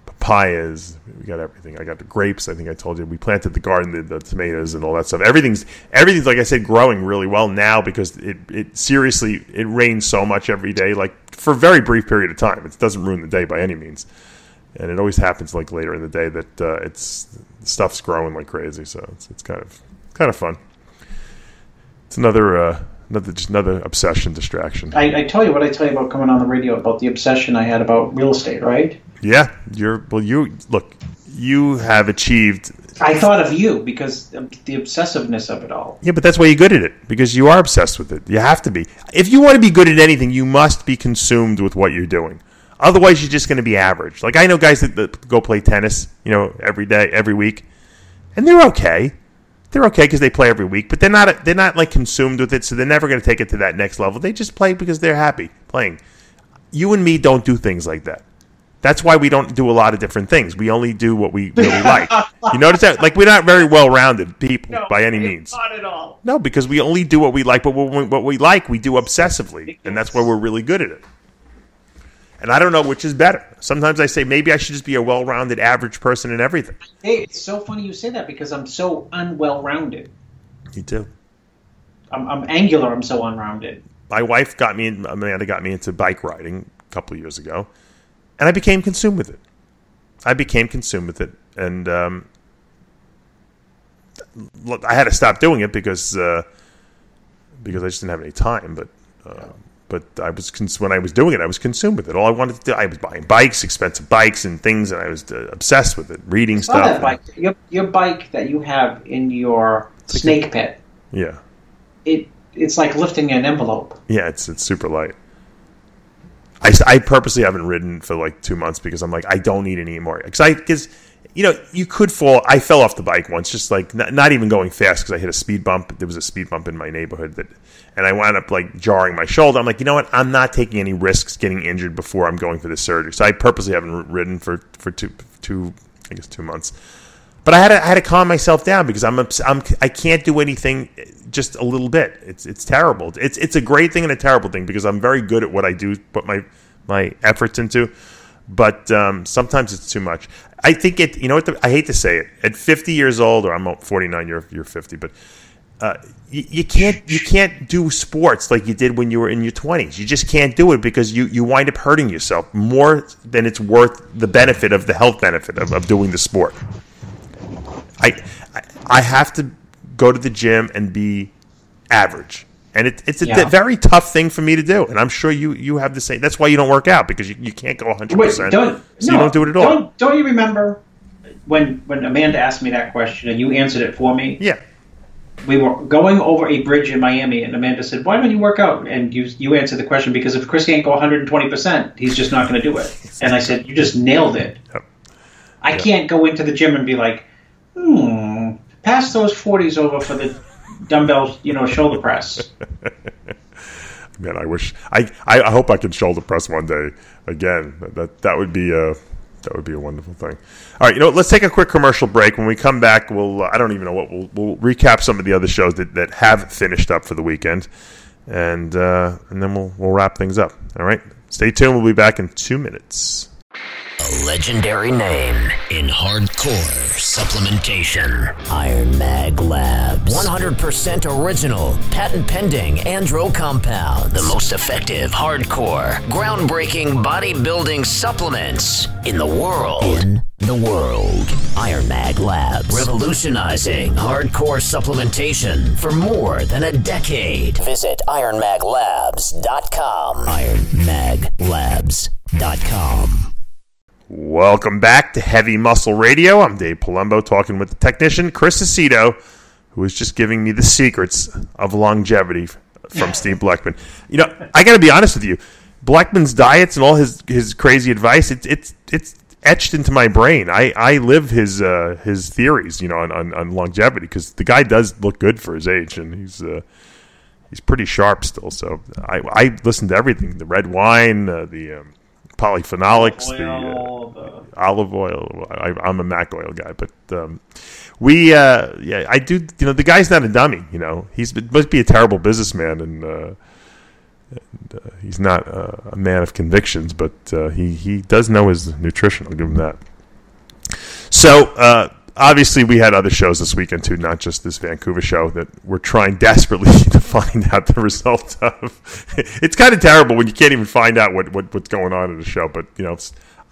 Speaker 1: papayas. We got everything. I got the grapes. I think I told you we planted the garden, the tomatoes, and all that stuff. Everything's like I said, growing really well now because it seriously rains so much every day, like for a very brief period of time. It doesn't ruin the day by any means, and it always happens like later in the day that stuff's growing like crazy. So it's kind of fun. It's another obsession distraction.
Speaker 3: I tell you what I tell you about coming on the radio about the obsession I had about real estate, right?
Speaker 1: Yeah, you have achieved.
Speaker 3: I thought of you because of the obsessiveness of it all.
Speaker 1: Yeah, but that's why you're good at it, because you are obsessed with it. You have to be. If you want to be good at anything, you must be consumed with what you're doing. Otherwise, you're just going to be average. Like I know guys that go play tennis, every day, every week, and they're okay. They're okay because they play every week, but they're not like consumed with it, so they're never going to take it to that next level. They just play because they're happy playing. You and me don't do things like that. That's why we don't do a lot of different things. We only do what we really like. You notice that? Like we're not very well-rounded people by any means.
Speaker 3: Not at all.
Speaker 1: No, because we only do what we like, but what we like, we do obsessively, and that's why we're really good at it. And I don't know which is better. Sometimes I say maybe I should just be a well-rounded average person in everything.
Speaker 3: Hey, it's so funny you say that because I'm so unwell-rounded.
Speaker 1: You too.
Speaker 3: I'm angular. I'm so unrounded.
Speaker 1: My wife Amanda got me into bike riding a couple of years ago, and I became consumed with it. And I had to stop doing it because I just didn't have any time. But I was when I was doing it, I was consumed with it. All I wanted to do, I was buying bikes, expensive bikes and things, and I was obsessed with it, reading stuff.
Speaker 3: That bike, your bike that you have in your snake pit.
Speaker 1: Yeah.
Speaker 3: It's like lifting an envelope.
Speaker 1: Yeah, it's super light. I purposely haven't ridden for like 2 months because I'm like, I don't need any more. Because you could fall. I fell off the bike once, just like not even going fast because I hit a speed bump. There was a speed bump in my neighborhood and I wound up like jarring my shoulder. I'm like, you know what? I'm not taking any risks getting injured before I'm going for this surgery. So I purposely haven't ridden for 2 months. But I had to calm myself down because I can't do anything just a little bit. It's terrible. It's a great thing and a terrible thing because I'm very good at what I do, put my efforts into. But sometimes it's too much. I think I hate to say it. At 50 years old, or I'm 49, you're 50, but you can't do sports like you did when you were in your 20s. You just can't do it because you wind up hurting yourself more than it's worth the benefit of the health benefit of doing the sport. I have to go to the gym and be average. And it's a very tough thing for me to do. And I'm sure you have the same. That's why you don't work out, because you can't go 100%. You don't do it at all.
Speaker 3: Don't you remember when Amanda asked me that question and you answered it for me?
Speaker 1: Yeah.
Speaker 3: We were going over a bridge in Miami, and Amanda said, "Why don't you work out?" And you answered the question, because if Chris can't go 120%, he's just not going to do it. And I said, "You just nailed it." Yep. I can't go into the gym and be like, pass those 40s over for the dumbbell, shoulder press.
Speaker 2: Man, I wish I hope I can shoulder press one day again. That would be a wonderful thing. All right, let's take a quick commercial break. When we come back, we'll I don't even know what we'll recap some of the other shows that have finished up for the weekend, and then we'll wrap things up. All right, stay tuned. We'll be back in 2 minutes.
Speaker 4: A legendary name in hardcore supplementation. Iron Mag Labs. 100% original, patent-pending andro compounds. The most effective, hardcore, groundbreaking bodybuilding supplements in the world. Iron Mag Labs. Revolutionizing hardcore supplementation for more than a decade. Visit ironmaglabs.com. ironmaglabs.com.
Speaker 2: Welcome back to Heavy Muscle Radio. I'm Dave Palumbo, talking with the technician, Chris Aceto, who was just giving me the secrets of longevity from Steve Blackman. I got to be honest with you. Blackman's diets and all his crazy advice, it's etched into my brain. I live his theories, on longevity, because the guy does look good for his age, and he's pretty sharp still. So I listen to everything: the red wine, the polyphenolics, the olive oil. I'm a Mac oil guy, but I do. The guy's not a dummy. He must be a terrible businessman, and he's not a man of convictions, but he does know his nutrition. I'll give him that. So obviously, we had other shows this weekend too, not just this Vancouver show that we're trying desperately to find out the result of. It's kind of terrible when you can't even find out what's going on in the show. But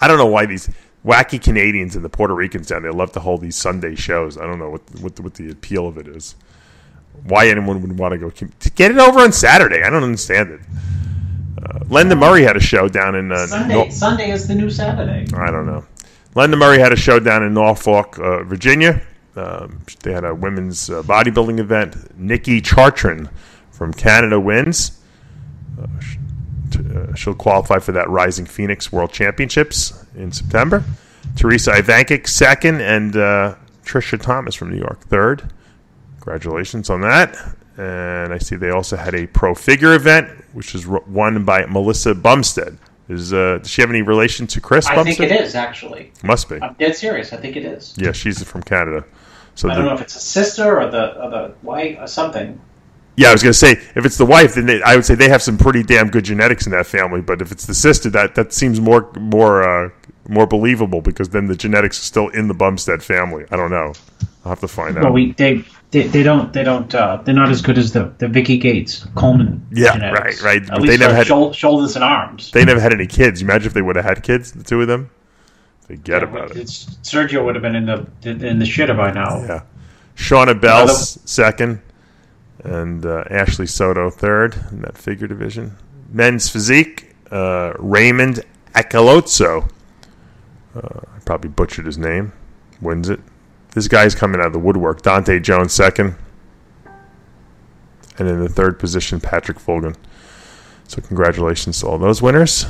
Speaker 2: I don't know why these wacky Canadians and the Puerto Ricans down there love to hold these Sunday shows. I don't know what the appeal of it is. Why anyone would want to go to get it over on Saturday? I don't understand it. Linda Murray had a show down in
Speaker 3: Sunday is the new Saturday.
Speaker 2: I don't know. Linda Murray had a show down in Norfolk, Virginia. They had a women's bodybuilding event. Nikki Chartrand from Canada wins. She'll qualify for that Rising Phoenix World Championships in September. Teresa Ivankic, second, and Trisha Thomas from New York, third. Congratulations on that. And I see they also had a pro figure event, which was won by Melissa Bumstead. Does she have any relation to Chris Bumstead?
Speaker 3: I think it is, actually.
Speaker 2: Must be.
Speaker 3: I'm dead serious. I think it is.
Speaker 2: Yeah, she's from Canada. So
Speaker 3: I don't know if it's a sister or the wife or something.
Speaker 2: Yeah, I was going to say, if it's the wife, then I would say they have some pretty damn good genetics in that family. But if it's the sister, that seems more believable, because then the genetics are still in the Bumstead family. I don't know. I'll have to find out.
Speaker 3: Well, they don't. They're not as good as the Vicky Gates Coleman.
Speaker 2: Yeah,
Speaker 3: genetics.
Speaker 2: right.
Speaker 3: At
Speaker 2: But
Speaker 3: least
Speaker 2: they never had
Speaker 3: shoulders and arms.
Speaker 2: They never had any kids. Imagine if they would have had kids, the two of them. Forget about it.
Speaker 3: Sergio would have been in the shitter by now.
Speaker 2: Yeah, Shauna Bell second, and Ashley Soto third in that figure division. Men's physique, Raymond Acalozzo. I probably butchered his name. Wins it. This guy's coming out of the woodwork. Dante Jones second. And in the third position, Patrick Fulgan. So congratulations to all those winners.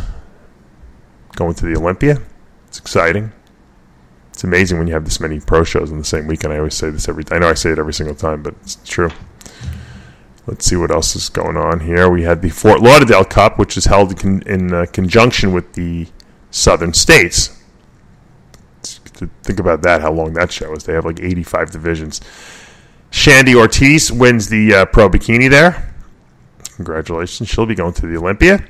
Speaker 2: Going to the Olympia. It's exciting. It's amazing when you have this many pro shows in the same weekend. I always say this I know I say it every single time, but it's true. Let's see what else is going on here. We had the Fort Lauderdale Cup, which is held in conjunction with the Southern States. To think about that, how long that show is. They have like 85 divisions. Shandy Ortiz wins the pro bikini there. Congratulations. She'll be going to the Olympia.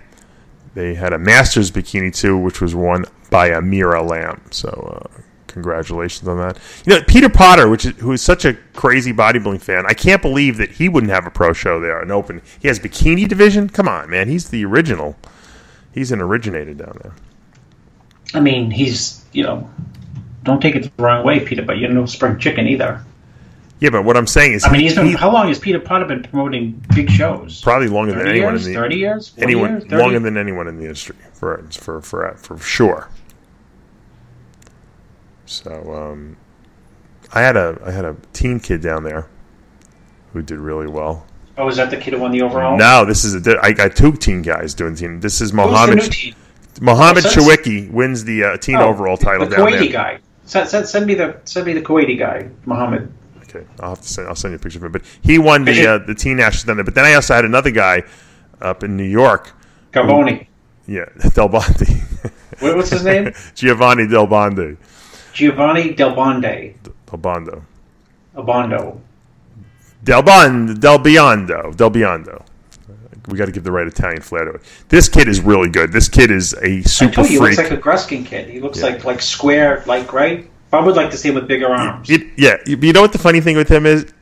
Speaker 2: They had a Masters bikini too, which was won by Amira Lamb. So congratulations on that. Peter Potter, who is such a crazy bodybuilding fan, I can't believe that he wouldn't have a pro show there, an open. He has bikini division? Come on, man. He's the original. He's an originator down there.
Speaker 3: I mean, he's, don't take it the wrong way, Peter, but you're no spring chicken either.
Speaker 2: Yeah, but what I'm saying is...
Speaker 3: how long has Peter Potter been promoting big shows?
Speaker 2: Probably longer than anyone in the...
Speaker 3: 30 years? 40
Speaker 2: anyone,
Speaker 3: years? 30?
Speaker 2: Longer than anyone in the industry, for sure. So, I had a teen kid down there who did really well.
Speaker 3: Oh, is that the kid who won the overall?
Speaker 2: No, I got two teen guys doing teen. This is Mohammed Shawicki wins the teen overall title down there.
Speaker 3: The Kuwaiti guy. Send me the Kuwaiti guy, Mohammed.
Speaker 2: Okay, I'll send you a picture of him. But he won the teen nationals down there. But then I also had another guy up in New York.
Speaker 3: Carboni.
Speaker 2: Yeah, Del Bonte.
Speaker 3: What's his name?
Speaker 2: Giovanni Del Bonte.
Speaker 3: Giovanni Del Bonte.
Speaker 2: Del Bondo.
Speaker 3: Abondo.
Speaker 2: Del Biondo. We got to give the right Italian flair to it. This kid is really good. This kid is a super
Speaker 3: I told you,
Speaker 2: freak.
Speaker 3: He looks like a Gruskin kid. He looks like square, right? I would like to see him with bigger arms.
Speaker 2: Yeah, you know what the funny thing with him is?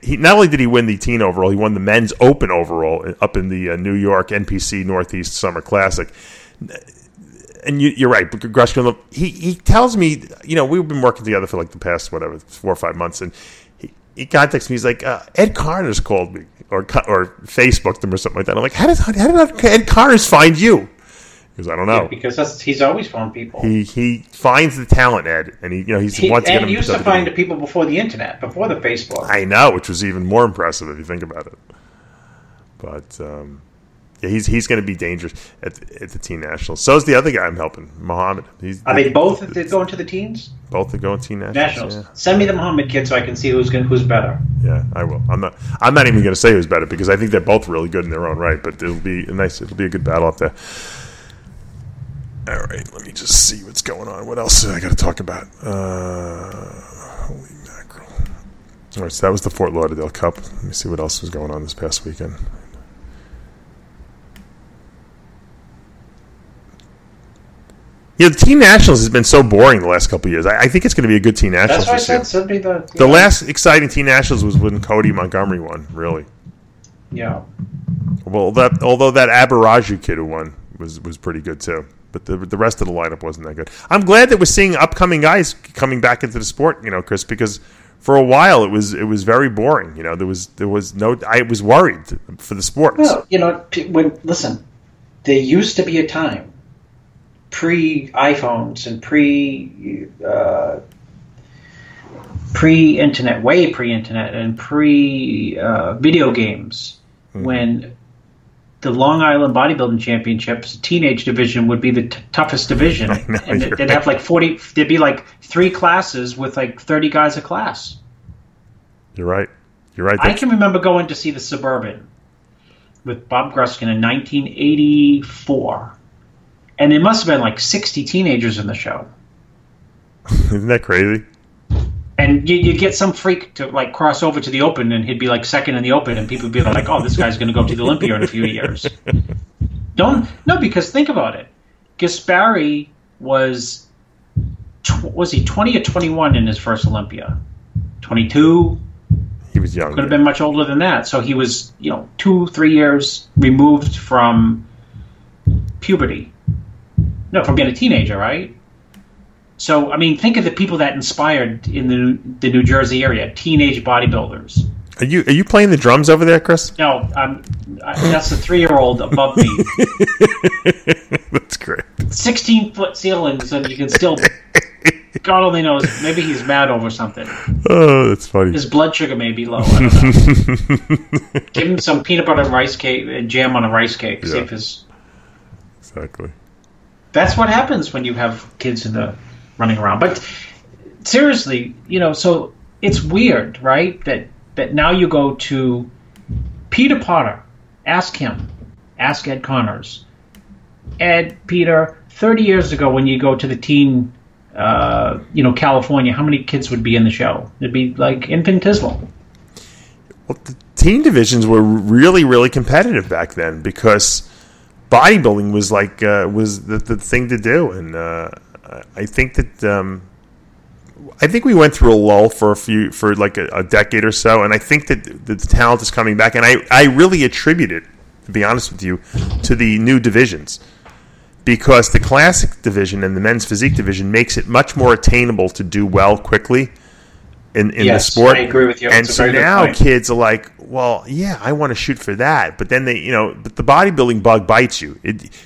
Speaker 2: He not only did he win the teen overall, he won the men's open overall up in the New York NPC Northeast Summer Classic. And you're right, Gruskin. He tells me, we've been working together for like the past 4 or 5 months, and he contacts me. He's like, Ed Carter's called me or Facebooked him or something like that. I'm like, how did Ed Carter's find you? Because I don't know.
Speaker 3: Yeah, because he's always found people.
Speaker 2: He finds the talent, Ed, and he wants to get him.
Speaker 3: And used to find the people before the internet, before the Facebook.
Speaker 2: I know, which was even more impressive if you think about it. But yeah, he's going to be dangerous at the teen nationals. So is the other guy I'm helping, Muhammad.
Speaker 3: Are they both going to the teens?
Speaker 2: Both are going teen nationals.
Speaker 3: Yeah. Send me the Muhammad kid so I can see who's better.
Speaker 2: Yeah, I will. I'm not even going to say who's better because I think they're both really good in their own right. But it'll be a good battle up there. All right, let me just see what's going on. What else I got to talk about? Holy mackerel! All right, so that was the Fort Lauderdale Cup. Let me see what else was going on this past weekend. Yeah, the Teen Nationals has been so boring the last couple of years. I think it's going to be a good Teen Nationals
Speaker 3: this year. That's why I said
Speaker 2: the last exciting Teen Nationals was when Cody Montgomery won, really.
Speaker 3: Yeah.
Speaker 2: Well, although that Abaraju kid who won was pretty good too. But the rest of the lineup wasn't that good. I'm glad that we're seeing upcoming guys coming back into the sport, Chris, because for a while it was very boring. There was no. I was worried for the sport.
Speaker 3: Well, listen, there used to be a time pre-iPhones and pre-internet, way pre-internet, and pre-video games when the Long Island Bodybuilding Championships teenage division would be the toughest division. And they'd have like 40, there'd be like 3 classes with like 30 guys a class.
Speaker 2: You're right.
Speaker 3: I can remember going to see the Suburban with Bob Gruskin in 1984. And there must have been like 60 teenagers in the show.
Speaker 2: Isn't that crazy?
Speaker 3: And you'd get some freak to like cross over to the Open, and he'd be like second in the Open, and people would be like, "Oh, this guy's going to go to the Olympia in a few years." Because think about it. Gaspari was he 20 or 21 in his first Olympia? 22.
Speaker 2: He was young.
Speaker 3: Could have been much older than that. So he was 2-3 years removed from puberty. No, from being a teenager, right? So, I mean, think of the people that inspired in the New Jersey area, teenage bodybuilders.
Speaker 2: Are you playing the drums over there, Chris?
Speaker 3: No, that's the 3-year-old above me.
Speaker 2: That's great.
Speaker 3: 16-foot ceilings, and you can still... God only knows. Maybe he's mad over something.
Speaker 2: Oh, that's funny.
Speaker 3: His blood sugar may be low. I don't know. Give him some peanut butter and rice cake and jam on a rice cake. Yeah. See if his...
Speaker 2: Exactly.
Speaker 3: That's what happens when you have kids running around. But seriously, so it's weird, right? That now you go to Peter Potter, ask him, ask Ed Connors. Ed, Peter, 30 years ago when you go to the teen, California, how many kids would be in the show? It'd be like infinitesimal.
Speaker 2: Well, the teen divisions were really, really competitive back then because bodybuilding was like was the thing to do, and I think we went through a lull for a decade or so, and I think that the talent is coming back, and I really attribute it, to be honest with you, to the new divisions, because the classic division and the men's physique division makes it much more attainable to do well quickly in the sport.
Speaker 3: I agree with you.
Speaker 2: And so now kids are like, well, yeah, I want to shoot for that, but then but the bodybuilding bug bites you.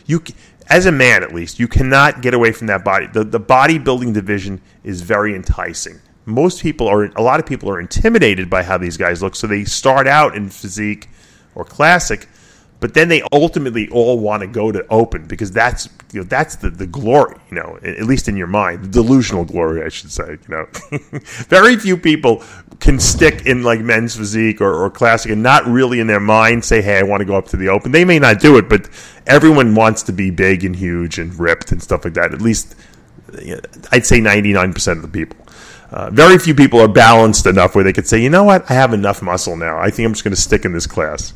Speaker 2: You as a man, at least, you cannot get away from that body. The bodybuilding division is very enticing. A lot of people are intimidated by how these guys look, so they start out in physique or classic, But then they ultimately all want to go to open because that's the glory, at least in your mind, the delusional glory, I should say. Very few people can stick in like men's physique or classic and not really in their mind say, hey, I want to go up to the open. They may not do it, but everyone wants to be big and huge and ripped and stuff like that. At least I'd say 99% of the people. Very few people are balanced enough where they could say, you know what, I have enough muscle now. I think I'm just going to stick in this class,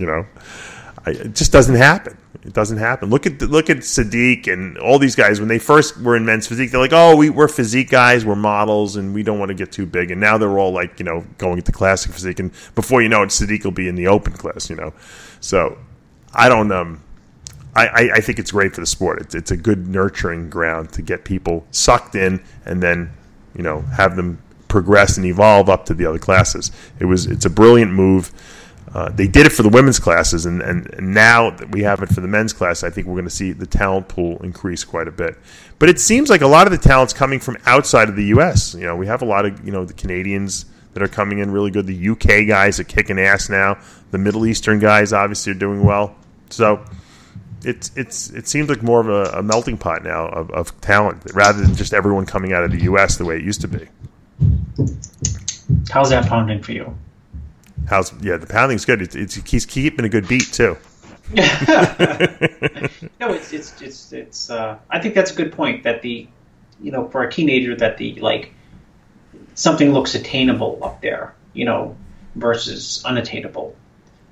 Speaker 2: It just doesn't happen. It doesn't happen. Look at Sadiq and all these guys. When they first were in men's physique, they're like, oh, we're physique guys, we're models, and we don't want to get too big. And now they're all like, going into classic physique. And before you know it, Sadiq will be in the open class, So I don't I think it's great for the sport. It's a good nurturing ground to get people sucked in and then, have them progress and evolve up to the other classes. It's a brilliant move. They did it for the women's classes, and now that we have it for the men's class, I think we're going to see the talent pool increase quite a bit. But it seems like a lot of the talent's coming from outside of the U.S. We have a lot of, the Canadians that are coming in really good. The U.K. guys are kicking ass now. The Middle Eastern guys obviously are doing well. So it seems like more of a melting pot now of talent rather than just everyone coming out of the U.S. the way it used to be.
Speaker 3: How's that pounding for you?
Speaker 2: The pounding's good. He's keeping a good beat too.
Speaker 3: No, it's. I think that's a good point. That for a teenager, that something looks attainable up there, versus unattainable.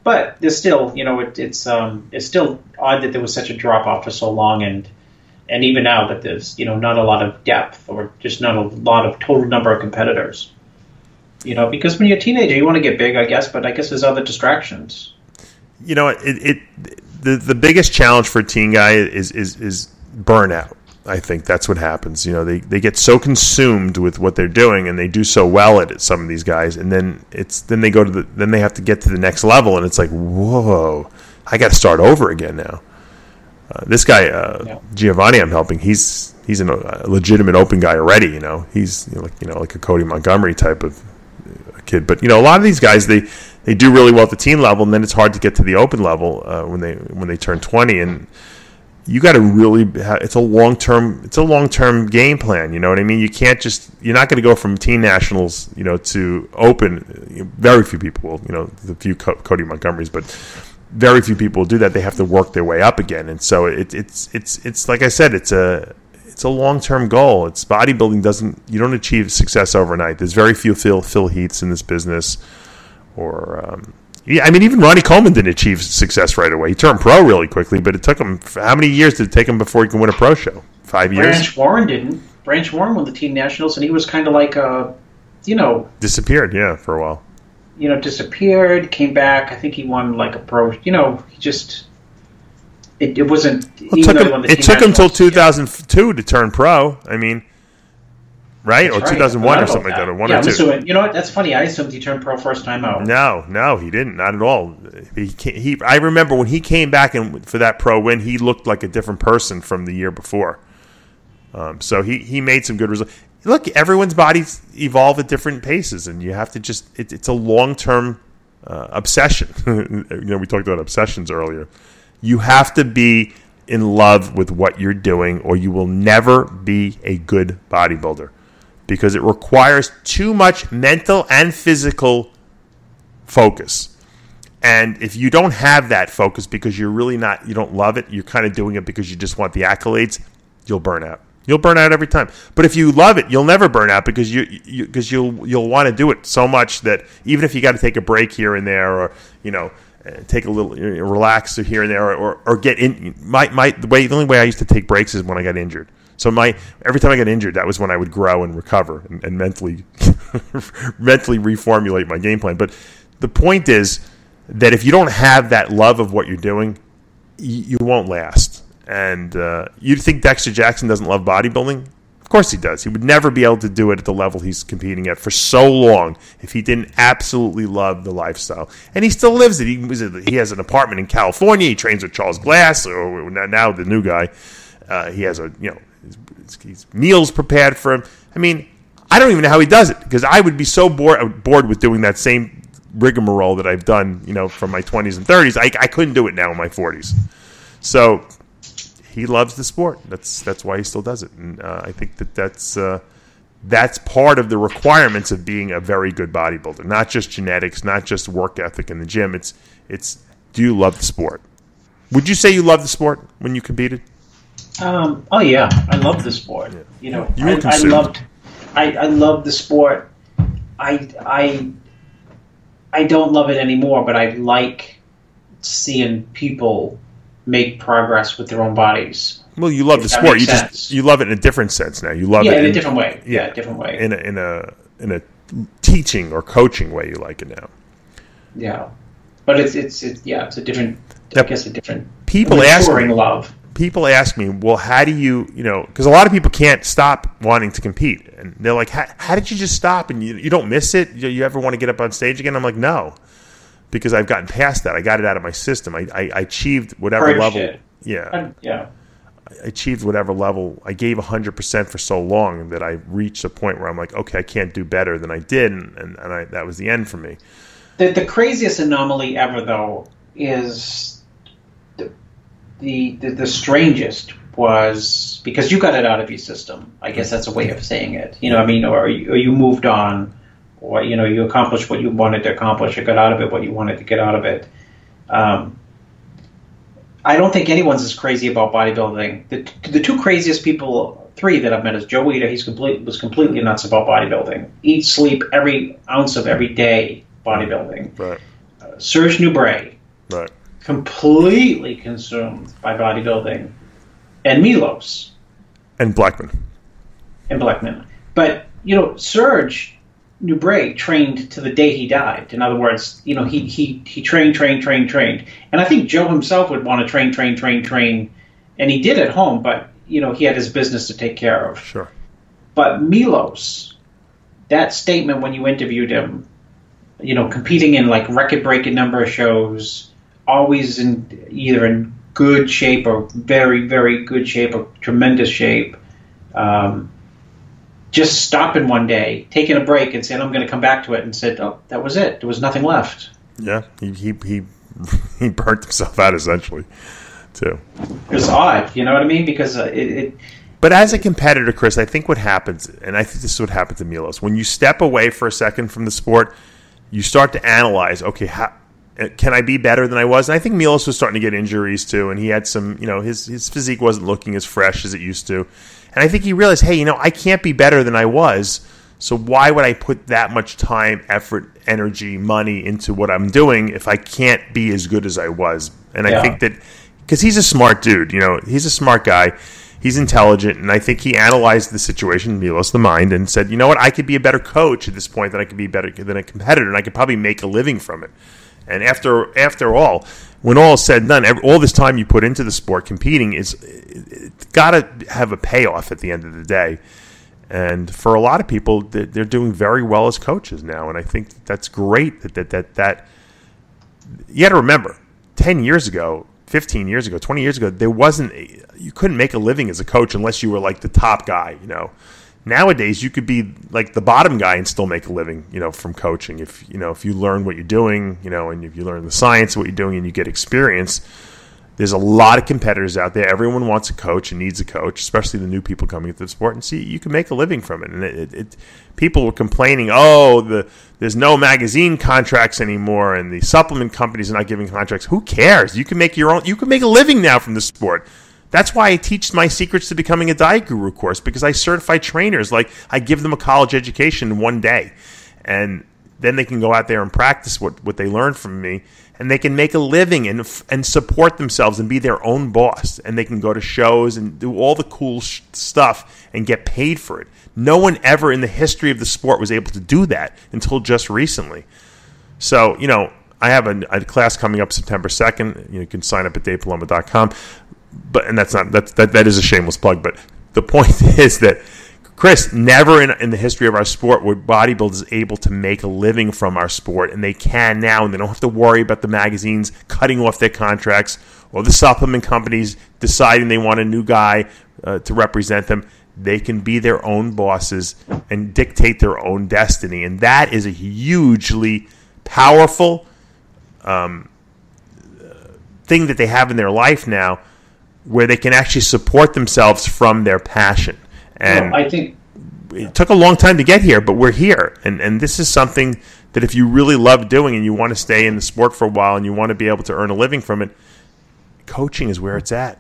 Speaker 3: But there's still, it's still odd that there was such a drop off for so long, and even now that there's, not a lot of depth or just not a lot of total number of competitors. Because when you're a teenager, you want to get big, I guess, but I guess there's other distractions.
Speaker 2: The biggest challenge for a teen guy is burnout. I think that's what happens. They get so consumed with what they're doing, and they do so well at it. Some of these guys, and then they go to then they have to get to the next level, and it's like, whoa, I got to start over again now. This guy, Giovanni, I'm helping. He's a legitimate open guy already. He's like a Cody Montgomery type of kid. But a lot of these guys, they do really well at the teen level, and then it's hard to get to the open level when they turn 20. And you got to really it's a long term game plan. You know what I mean? You can't you're not going to go from teen nationals to open. Very few people will. The few Cody Montgomerys, but very few people will do that. They have to work their way up again, and so it's like I said, it's a long-term goal. It's bodybuilding you don't achieve success overnight. There's very few Phil Heaths in this business, or even Ronnie Coleman didn't achieve success right away. He turned pro really quickly, but it took him how many years did it take him before he can win a pro show? 5 years.
Speaker 3: Branch Warren didn't. Branch Warren won the teen nationals, and he was kind of like
Speaker 2: disappeared. Yeah, for a while.
Speaker 3: Disappeared, came back. I think he won like a pro. He just. It wasn't.
Speaker 2: It took him until 2002 to turn pro. I mean, right? Or 2001 or something like that. Or one or two.
Speaker 3: Assuming, you know what? That's funny. I assumed he turned pro first time out.
Speaker 2: No, he didn't. Not at all. I remember when he came back and for that pro win, he looked like a different person from the year before. So he made some good results. Look, everyone's bodies evolve at different paces, and you have to just. It's a long-term obsession. We talked about obsessions earlier. You have to be in love with what you're doing, or you will never be a good bodybuilder, because it requires too much mental and physical focus. And if you don't have that focus because you don't love it, you're kind of doing it because you just want the accolades, you'll burn out. You'll burn out every time. But if you love it, you'll never burn out because you'll want to do it so much that even if you got to take a break here and there, or take a little relax here and there, or get in. The only way I used to take breaks is when I got injured. So every time I got injured, that was when I would grow and recover and mentally reformulate my game plan. But the point is that if you don't have that love of what you're doing, you won't last. And you think Dexter Jackson doesn't love bodybuilding? Of course he does. He would never be able to do it at the level he's competing at for so long if he didn't absolutely love the lifestyle. And he still lives it. He has an apartment in California. He trains with Charles Glass, or now the new guy. He has his meals prepared for him. I mean, I don't even know how he does it, because I would be so bored with doing that same rigmarole that I've done, from my 20s and 30s. I couldn't do it now in my 40s. So he loves the sport. That's why he still does it. And I think that's part of the requirements of being a very good bodybuilder. Not just genetics, not just work ethic in the gym. It's do you love the sport? Would you say you loved the sport when you competed?
Speaker 3: Oh yeah, I love the sport.
Speaker 2: Yeah.
Speaker 3: I loved the sport. I don't love it anymore, but I like seeing people make progress with their own bodies.
Speaker 2: Well, you love the sport. You love it in a different sense now. You love it
Speaker 3: in a different way. Yeah, a different way.
Speaker 2: In a teaching or coaching way, you like it now.
Speaker 3: Yeah, but it's a different. I guess a different.
Speaker 2: People ask me,
Speaker 3: love.
Speaker 2: People ask me, well, how do you, because a lot of people can't stop wanting to compete, and they're like, how did you just stop and you don't miss it? You ever want to get up on stage again? I'm like, no, because I've gotten past that. I got it out of my system. I achieved whatever level.
Speaker 3: It.
Speaker 2: Yeah.
Speaker 3: I
Speaker 2: achieved whatever level. I gave 100% for so long that I reached a point where I'm like, okay, I can't do better than I did, and that was the end for me.
Speaker 3: The craziest anomaly ever, though, is the strangest was because you got it out of your system. I guess that's a way of saying it. Or you moved on, or you accomplished what you wanted to accomplish, or got out of it what you wanted to get out of it. I don't think anyone's as crazy about bodybuilding. The two craziest people, three that I've met, is Joe Weider. Was completely nuts about bodybuilding. Eat, sleep, every ounce of every day bodybuilding.
Speaker 2: Right.
Speaker 3: Serge Nubret.
Speaker 2: Right.
Speaker 3: Completely consumed by bodybuilding. And Milos.
Speaker 2: And Blackman.
Speaker 3: But, Serge Nubret trained to the day he died. In other words, he trained. And I think Joe himself would want to train. And he did at home, but, he had his business to take care of.
Speaker 2: Sure.
Speaker 3: But Milos, that statement when you interviewed him, competing in like record-breaking number of shows, always either in good shape or very, very good shape or tremendous shape, just stopping one day, taking a break and saying, I'm going to come back to it, and said, oh, that was it. There was nothing left.
Speaker 2: Yeah, he burnt himself out essentially, too.
Speaker 3: It was odd, you know what I mean? Because
Speaker 2: But as a competitor, Chris, I think what happens, and I think this is what happened to Milos, when you step away for a second from the sport, you start to analyze, okay, how can I be better than I was? And I think Milos was starting to get injuries too, and he had some, his physique wasn't looking as fresh as it used to. And I think he realized, hey, I can't be better than I was, so why would I put that much time, effort, energy, money into what I'm doing if I can't be as good as I was? And I think that, because he's a smart dude, he's a smart guy, he's intelligent, and I think he analyzed the situation, Milos, the mind, and said, you know what, I could be a better coach at this point than I could be better than a competitor, and I could probably make a living from it. And after all, when all is said and done, all this time you put into the sport competing, it's got to have a payoff at the end of the day. And for a lot of people, they're doing very well as coaches now, and I think that's great. That you got to remember, 10 years ago, 15 years ago, 20 years ago, you couldn't make a living as a coach unless you were like the top guy. Nowadays, you could be like the bottom guy and still make a living, from coaching. If you learn what you're doing, and if you learn the science of what you're doing and you get experience, there's a lot of competitors out there. Everyone wants a coach and needs a coach, especially the new people coming into the sport. And see, you can make a living from it. And people were complaining, there's no magazine contracts anymore, and the supplement companies are not giving contracts. Who cares? You can make you can make a living now from the sport. That's why I teach my Secrets to Becoming a Diet Guru course, because I certify trainers. Like, I give them a college education in one day, and then they can go out there and practice what they learned from me, and they can make a living and support themselves and be their own boss, and they can go to shows and do all the cool stuff and get paid for it. No one ever in the history of the sport was able to do that until just recently. So, I have a class coming up September 2nd. You can sign up at DavePalumbo.com. But that is a shameless plug. But the point is that, Chris, never in the history of our sport were bodybuilders able to make a living from our sport, and they can now, and they don't have to worry about the magazines cutting off their contracts or the supplement companies deciding they want a new guy to represent them. They can be their own bosses and dictate their own destiny, and that is a hugely
Speaker 1: powerful thing that they have in their life now, where they can actually support themselves from their passion. And
Speaker 3: I think
Speaker 1: it took a long time to get here, but we're here. And this is something that if you really love doing and you want to stay in the sport for a while and you want to be able to earn a living from it, coaching is where it's at.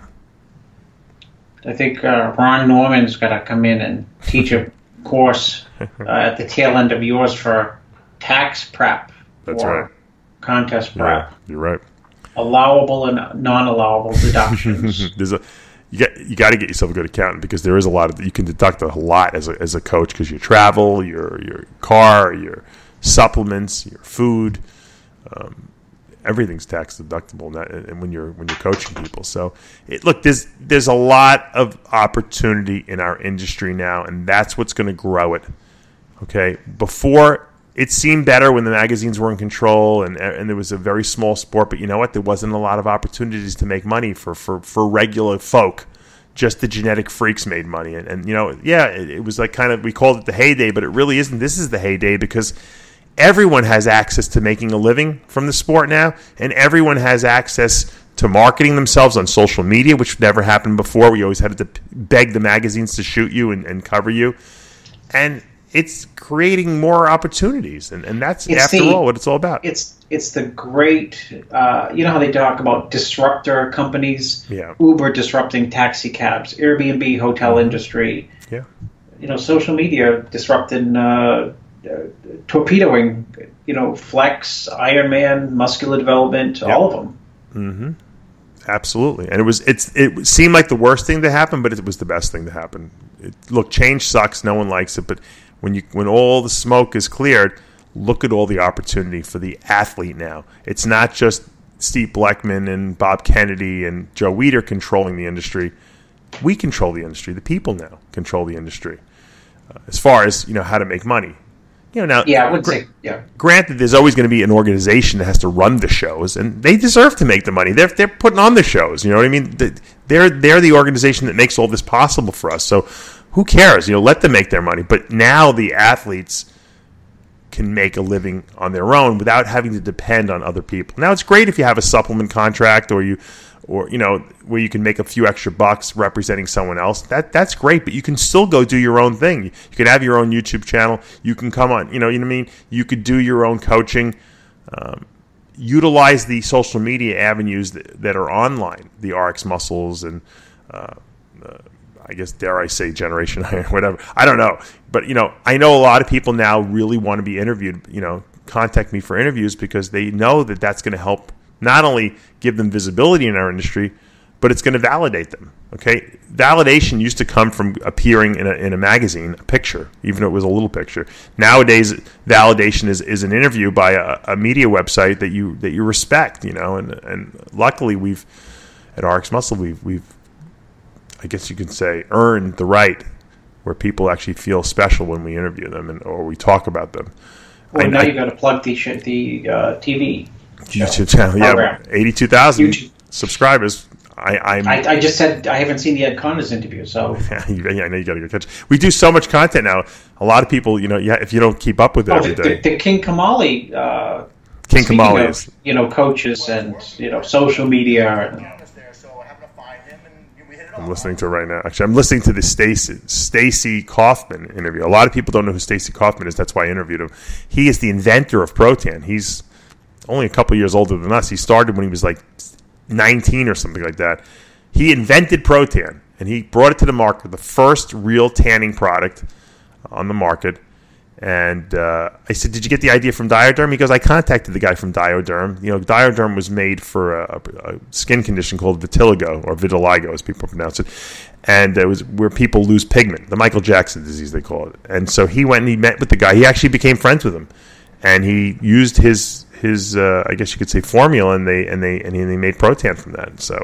Speaker 3: I think Ron Norman's got to come in and teach a course at the tail end of yours for tax prep.
Speaker 1: That's right.
Speaker 3: Contest prep.
Speaker 1: Yeah, you're right.
Speaker 3: Allowable and non-allowable deductions.
Speaker 1: You got to get yourself a good accountant, because there is a lot of, you can deduct a lot as a coach, because your travel, your car, your supplements, your food, everything's tax deductible, and when you're coaching people. So look, there's a lot of opportunity in our industry now, and that's what's going to grow it. Okay, before it seemed better when the magazines were in control and there was a very small sport, but you know what? There wasn't a lot of opportunities to make money for regular folk. Just the genetic freaks made money. And you know, it was like kind of, we called it the heyday, but it really isn't. This is the heyday because everyone has access to making a living from the sport now, and everyone has access to marketing themselves on social media, which never happened before. We always had to beg the magazines to shoot you and cover you. And it's creating more opportunities, and that's all what it's all about.
Speaker 3: It's the great, you know how they talk about disruptor companies, Uber disrupting taxi cabs, Airbnb hotel industry, you know, social media disrupting, torpedoing, you know, Flex, Ironman, muscular development, all of them.
Speaker 1: Mm-hmm. Absolutely, and it seemed like the worst thing to happen, but it was the best thing to happen. Look, change sucks; no one likes it, but when all the smoke is cleared, look at all the opportunity for the athlete now. It's not just Steve Bleckman and Bob Kennedy and Joe Weider controlling the industry. We control the industry. The people now control the industry. As far as, you know, how to make money. You know, now, granted, there's always going to be an organization that has to run the shows, and they deserve to make the money. They're putting on the shows. You know what I mean? They're the organization that makes all this possible for us. So who cares? You know, let them make their money. But now the athletes can make a living on their own without having to depend on other people. Now, it's great if you have a supplement contract or you know, where you can make a few extra bucks representing someone else. That's great, but you can still go do your own thing. You can have your own YouTube channel. You can come on, you know what I mean? You could do your own coaching. Utilize the social media avenues that are online, the RxMuscles and I guess, dare I say, Generation Iron, whatever. I don't know. But, you know, I know a lot of people now really want to be interviewed, you know, contact me for interviews because they know that that's going to help not only give them visibility in our industry, but it's going to validate them, okay? Validation used to come from appearing in a magazine, a picture, even if it was a little picture. Nowadays, validation is an interview by a media website that you respect, you know, and luckily we've, at RxMuscle, we've I guess you could say, earned the right where people actually feel special when we interview them or we talk about them.
Speaker 3: Well, now you got to plug the TV
Speaker 1: YouTube channel. 82,000 subscribers.
Speaker 3: I just said I haven't seen the Ed Connors interview, so
Speaker 1: I know you got to go catch. We do so much content now. A lot of people, you know, if you don't keep up with it every day.
Speaker 3: The King Kamali.
Speaker 1: King Kamali is,
Speaker 3: you know, coaches and, you know, social media.
Speaker 1: I'm listening to it right now. Actually, I'm listening to the Stacy Kaufman interview. A lot of people don't know who Stacy Kaufman is. That's why I interviewed him. He is the inventor of Protan. He's only a couple years older than us. He started when he was like 19 or something like that. He invented Protan, and he brought it to the market, the first real tanning product on the market. And I said, did you get the idea from Dioderm? He goes, I contacted the guy from Dioderm. You know, Dioderm was made for a skin condition called vitiligo, or vitiligo, as people pronounce it. And it was where people lose pigment, the Michael Jackson disease, they call it. And so he went and he met with the guy. He actually became friends with him. And he used his I guess you could say, formula, and they made Protan from that. So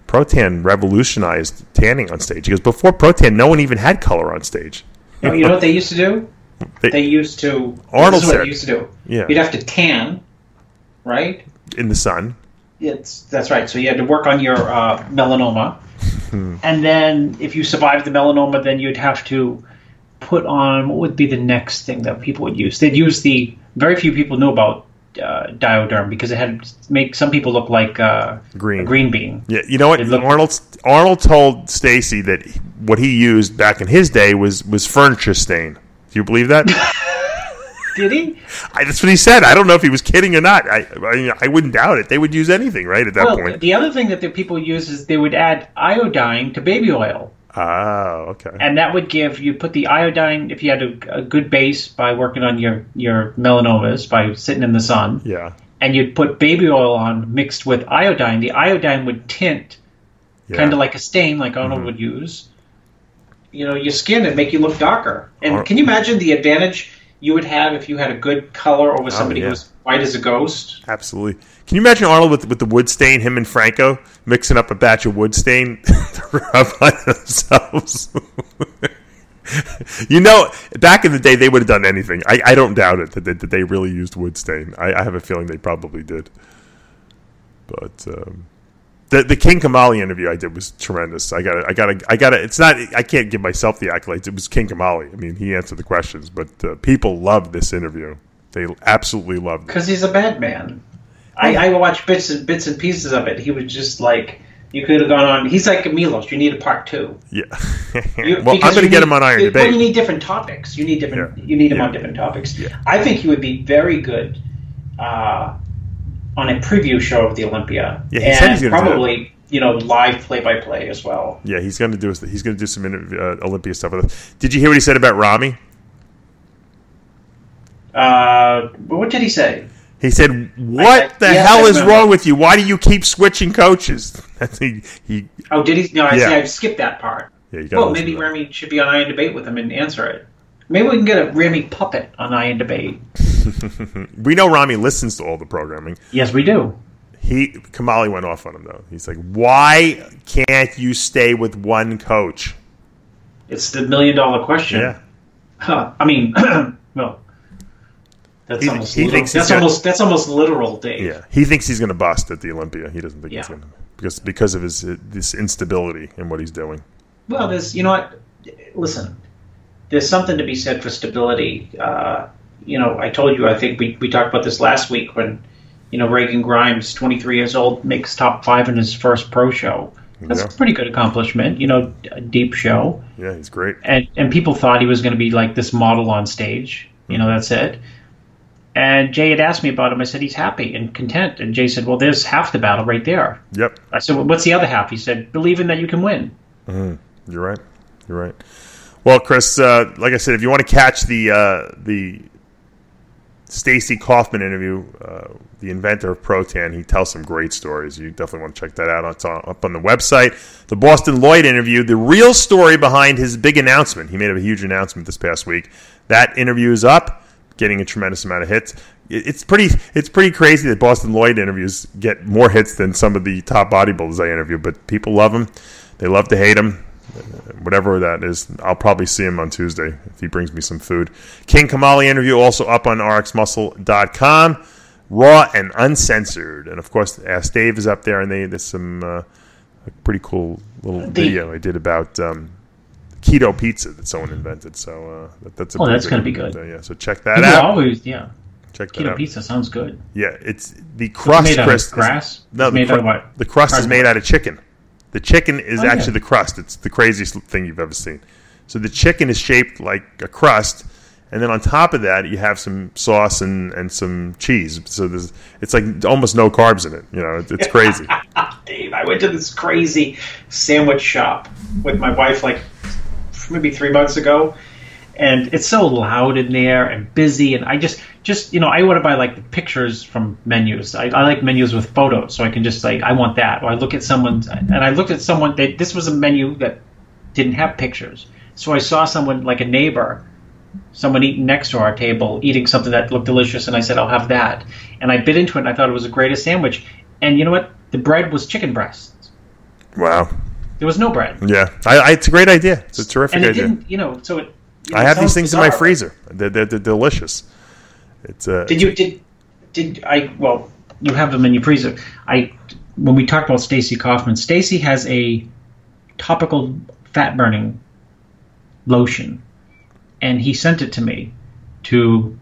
Speaker 1: Protan revolutionized tanning on stage. He goes, before Protan, no one even had color on stage.
Speaker 3: You know what they used to do? They used to.
Speaker 1: Arnold
Speaker 3: this is what
Speaker 1: said.
Speaker 3: they used to do.
Speaker 1: Yeah.
Speaker 3: You'd have to tan, right?
Speaker 1: In the sun.
Speaker 3: That's right. So you had to work on your melanoma, and then if you survived the melanoma, then you'd have to put on, what would be the next thing that people would use? They'd use very few people knew about Dioderm because it had make some people look like a green bean.
Speaker 2: Yeah, you know what? Arnold told Stacy that what he used back in his day was furniture stain. Do you believe that?
Speaker 3: Did he?
Speaker 2: That's what he said. I don't know if he was kidding or not. I wouldn't doubt it. They would use anything, right, at that point.
Speaker 3: The other thing that the people use is they would add iodine to baby oil.
Speaker 2: Oh, okay.
Speaker 3: And that would you put the iodine, if you had a good base by working on your melanomas, by sitting in the sun.
Speaker 2: Yeah.
Speaker 3: And you'd put baby oil on mixed with iodine. The iodine would tint kind of like a stain, like Arnold would use, your skin and make you look darker. And can you imagine the advantage you would have if you had a good color over somebody who was white as a ghost?
Speaker 2: Absolutely. Can you imagine Arnold with the wood stain, him and Franco mixing up a batch of wood stain to rub on themselves? Back in the day, they would have done anything. I don't doubt it that they really used wood stain. I have a feeling they probably did. But the King Kamali interview I did was tremendous. I gotta. It's not. I can't give myself the accolades. It was King Kamali. I mean, he answered the questions, but people loved this interview. They absolutely loved it
Speaker 3: because he's a bad man. I watched bits and pieces of it. He was just like, you could have gone on. He's like Milos. You need a part 2.
Speaker 2: Yeah. Well, I'm going to get him on Iron Debate.
Speaker 3: Well, you need different topics. You need different. You need him on different topics. Yeah. I think he would be very good on a preview show of the Olympia.
Speaker 2: Yeah, he said he's going to
Speaker 3: probably live play-by-play as well.
Speaker 2: Yeah, he's going to do some Olympia stuff with us. Did you hear what he said about Rami?
Speaker 3: What did he say?
Speaker 2: He said, "What the hell is wrong with you? Why do you keep switching coaches?" He
Speaker 3: Oh, did he? No, I skipped that part.
Speaker 2: Yeah, you got.
Speaker 3: Maybe Remy should be on Iron Debate with him and answer it. Maybe we can get a Remy puppet on Iron Debate.
Speaker 2: We know Rami listens to all the programming.
Speaker 3: Yes, we do.
Speaker 2: Kamali went off on him though. He's like, "Why can't you stay with one coach?"
Speaker 3: It's the $1 million question.
Speaker 2: Yeah.
Speaker 3: I mean, well. That's almost literal, Dave.
Speaker 2: Yeah, he thinks he's going to bust at the Olympia. He doesn't think he's going to because of this instability in what he's doing.
Speaker 3: Well, listen, there's something to be said for stability. I told you, I think we talked about this last week when, Reagan Grimes, 23 years old, makes top 5 in his first pro show. That's a pretty good accomplishment, a deep show.
Speaker 2: Yeah, he's great.
Speaker 3: And people thought he was going to be like this model on stage. That's it. And Jay had asked me about him. I said, he's happy and content. And Jay said, well, there's half the battle right there.
Speaker 2: Yep.
Speaker 3: I said, well, what's the other half? He said, believing that you can win.
Speaker 2: Mm-hmm. You're right. Well, Chris, like I said, if you want to catch the Stacy Kaufman interview, the inventor of Protan, he tells some great stories. You definitely want to check that out. It's up on the website. The Boston Lloyd interview, the real story behind his big announcement. He made a huge announcement this past week. That interview is up. Getting a tremendous amount of hits. It's pretty crazy that Boston Lloyd interviews get more hits than some of the top bodybuilders I interview, but people love him. They love to hate him. Whatever that is, I'll probably see him on Tuesday if he brings me some food. King Kamali interview also up on RxMuscle.com, raw and uncensored. And, of course, Ask Dave is up there, and there's some a pretty cool little video I did about keto pizza that someone invented, so that's
Speaker 3: going to be good.
Speaker 2: So check that out.
Speaker 3: Always,
Speaker 2: check that
Speaker 3: keto
Speaker 2: out.
Speaker 3: Pizza sounds good.
Speaker 2: Yeah, it's the crust.
Speaker 3: It's made out of grass.
Speaker 2: The crust is made out of chicken. The chicken is actually the crust. It's the craziest thing you've ever seen. So the chicken is shaped like a crust, and then on top of that you have some sauce and some cheese. So it's like almost no carbs in it. It's crazy.
Speaker 3: Dave, I went to this crazy sandwich shop with my wife maybe 3 months ago, and it's so loud in there and busy, and I just I want to buy the pictures from menus. I like menus with photos, so I can just I want that. Or I look at someone's, and I looked at someone, this was a menu that didn't have pictures, so I saw someone, like a neighbor, someone eating next to our table, eating something that looked delicious, and I said, I'll have that, and I bit into it, and I thought it was the greatest sandwich, and you know what, the bread was chicken breasts.
Speaker 2: Wow.
Speaker 3: There was no bread.
Speaker 2: Yeah, it's a great idea. It's a terrific idea.
Speaker 3: And it didn't,
Speaker 2: I have these things in my freezer. They're delicious. It's
Speaker 3: Well, you have them in your freezer. When we talked about Stacy Kaufman, Stacy has a topical fat burning lotion, and he sent it to me to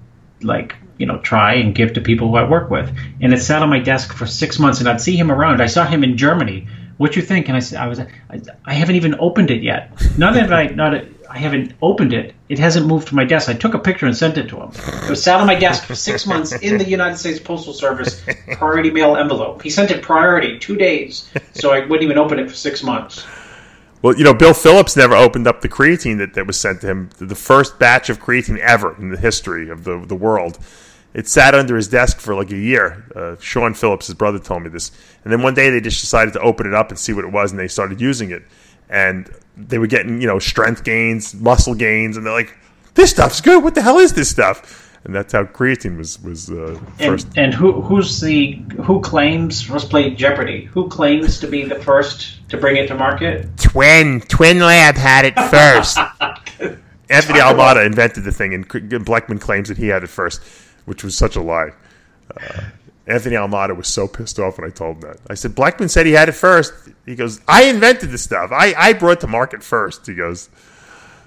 Speaker 3: try and give to people who I work with. And it sat on my desk for 6 months, and I'd see him around. I saw him in Germany. What you think? And I said, I haven't even opened it yet. I haven't opened it. It hasn't moved to my desk. I took a picture and sent it to him. It was sat on my desk for 6 months in the United States Postal Service priority mail envelope. He sent it priority 2 days, so I wouldn't even open it for 6 months.
Speaker 2: Well, Bill Phillips never opened up the creatine that was sent to him. The first batch of creatine ever in the history of the world. It sat under his desk for like a year. Sean Phillips, his brother, told me this. And then one day they just decided to open it up and see what it was, and they started using it. And they were getting, strength gains, muscle gains, and they're like, this stuff's good. What the hell is this stuff? And that's how creatine was first.
Speaker 3: And who claims, let's play Jeopardy, who claims to be the first to bring it to market?
Speaker 2: Twin Lab had it first. Anthony Almada invented the thing, and Bleckman claims that he had it first, which was such a lie. Anthony Almada was so pissed off when I told him that. I said, Bleckman said he had it first. He goes, I invented the stuff. I brought it to market first. He goes,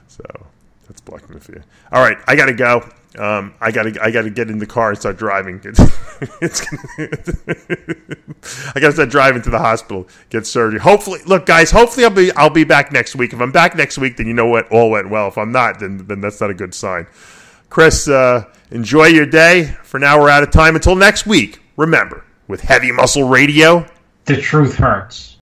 Speaker 2: so that's Bleckman for you. All right, I got to go. I gotta get in the car and start driving. I gotta start driving to the hospital, get surgery. Hopefully, look, guys. Hopefully, I'll be back next week. If I'm back next week, then you know what, all went well. If I'm not, then that's not a good sign. Chris, enjoy your day. For now, we're out of time. Until next week, remember, with Heavy Muscle Radio,
Speaker 3: the truth hurts.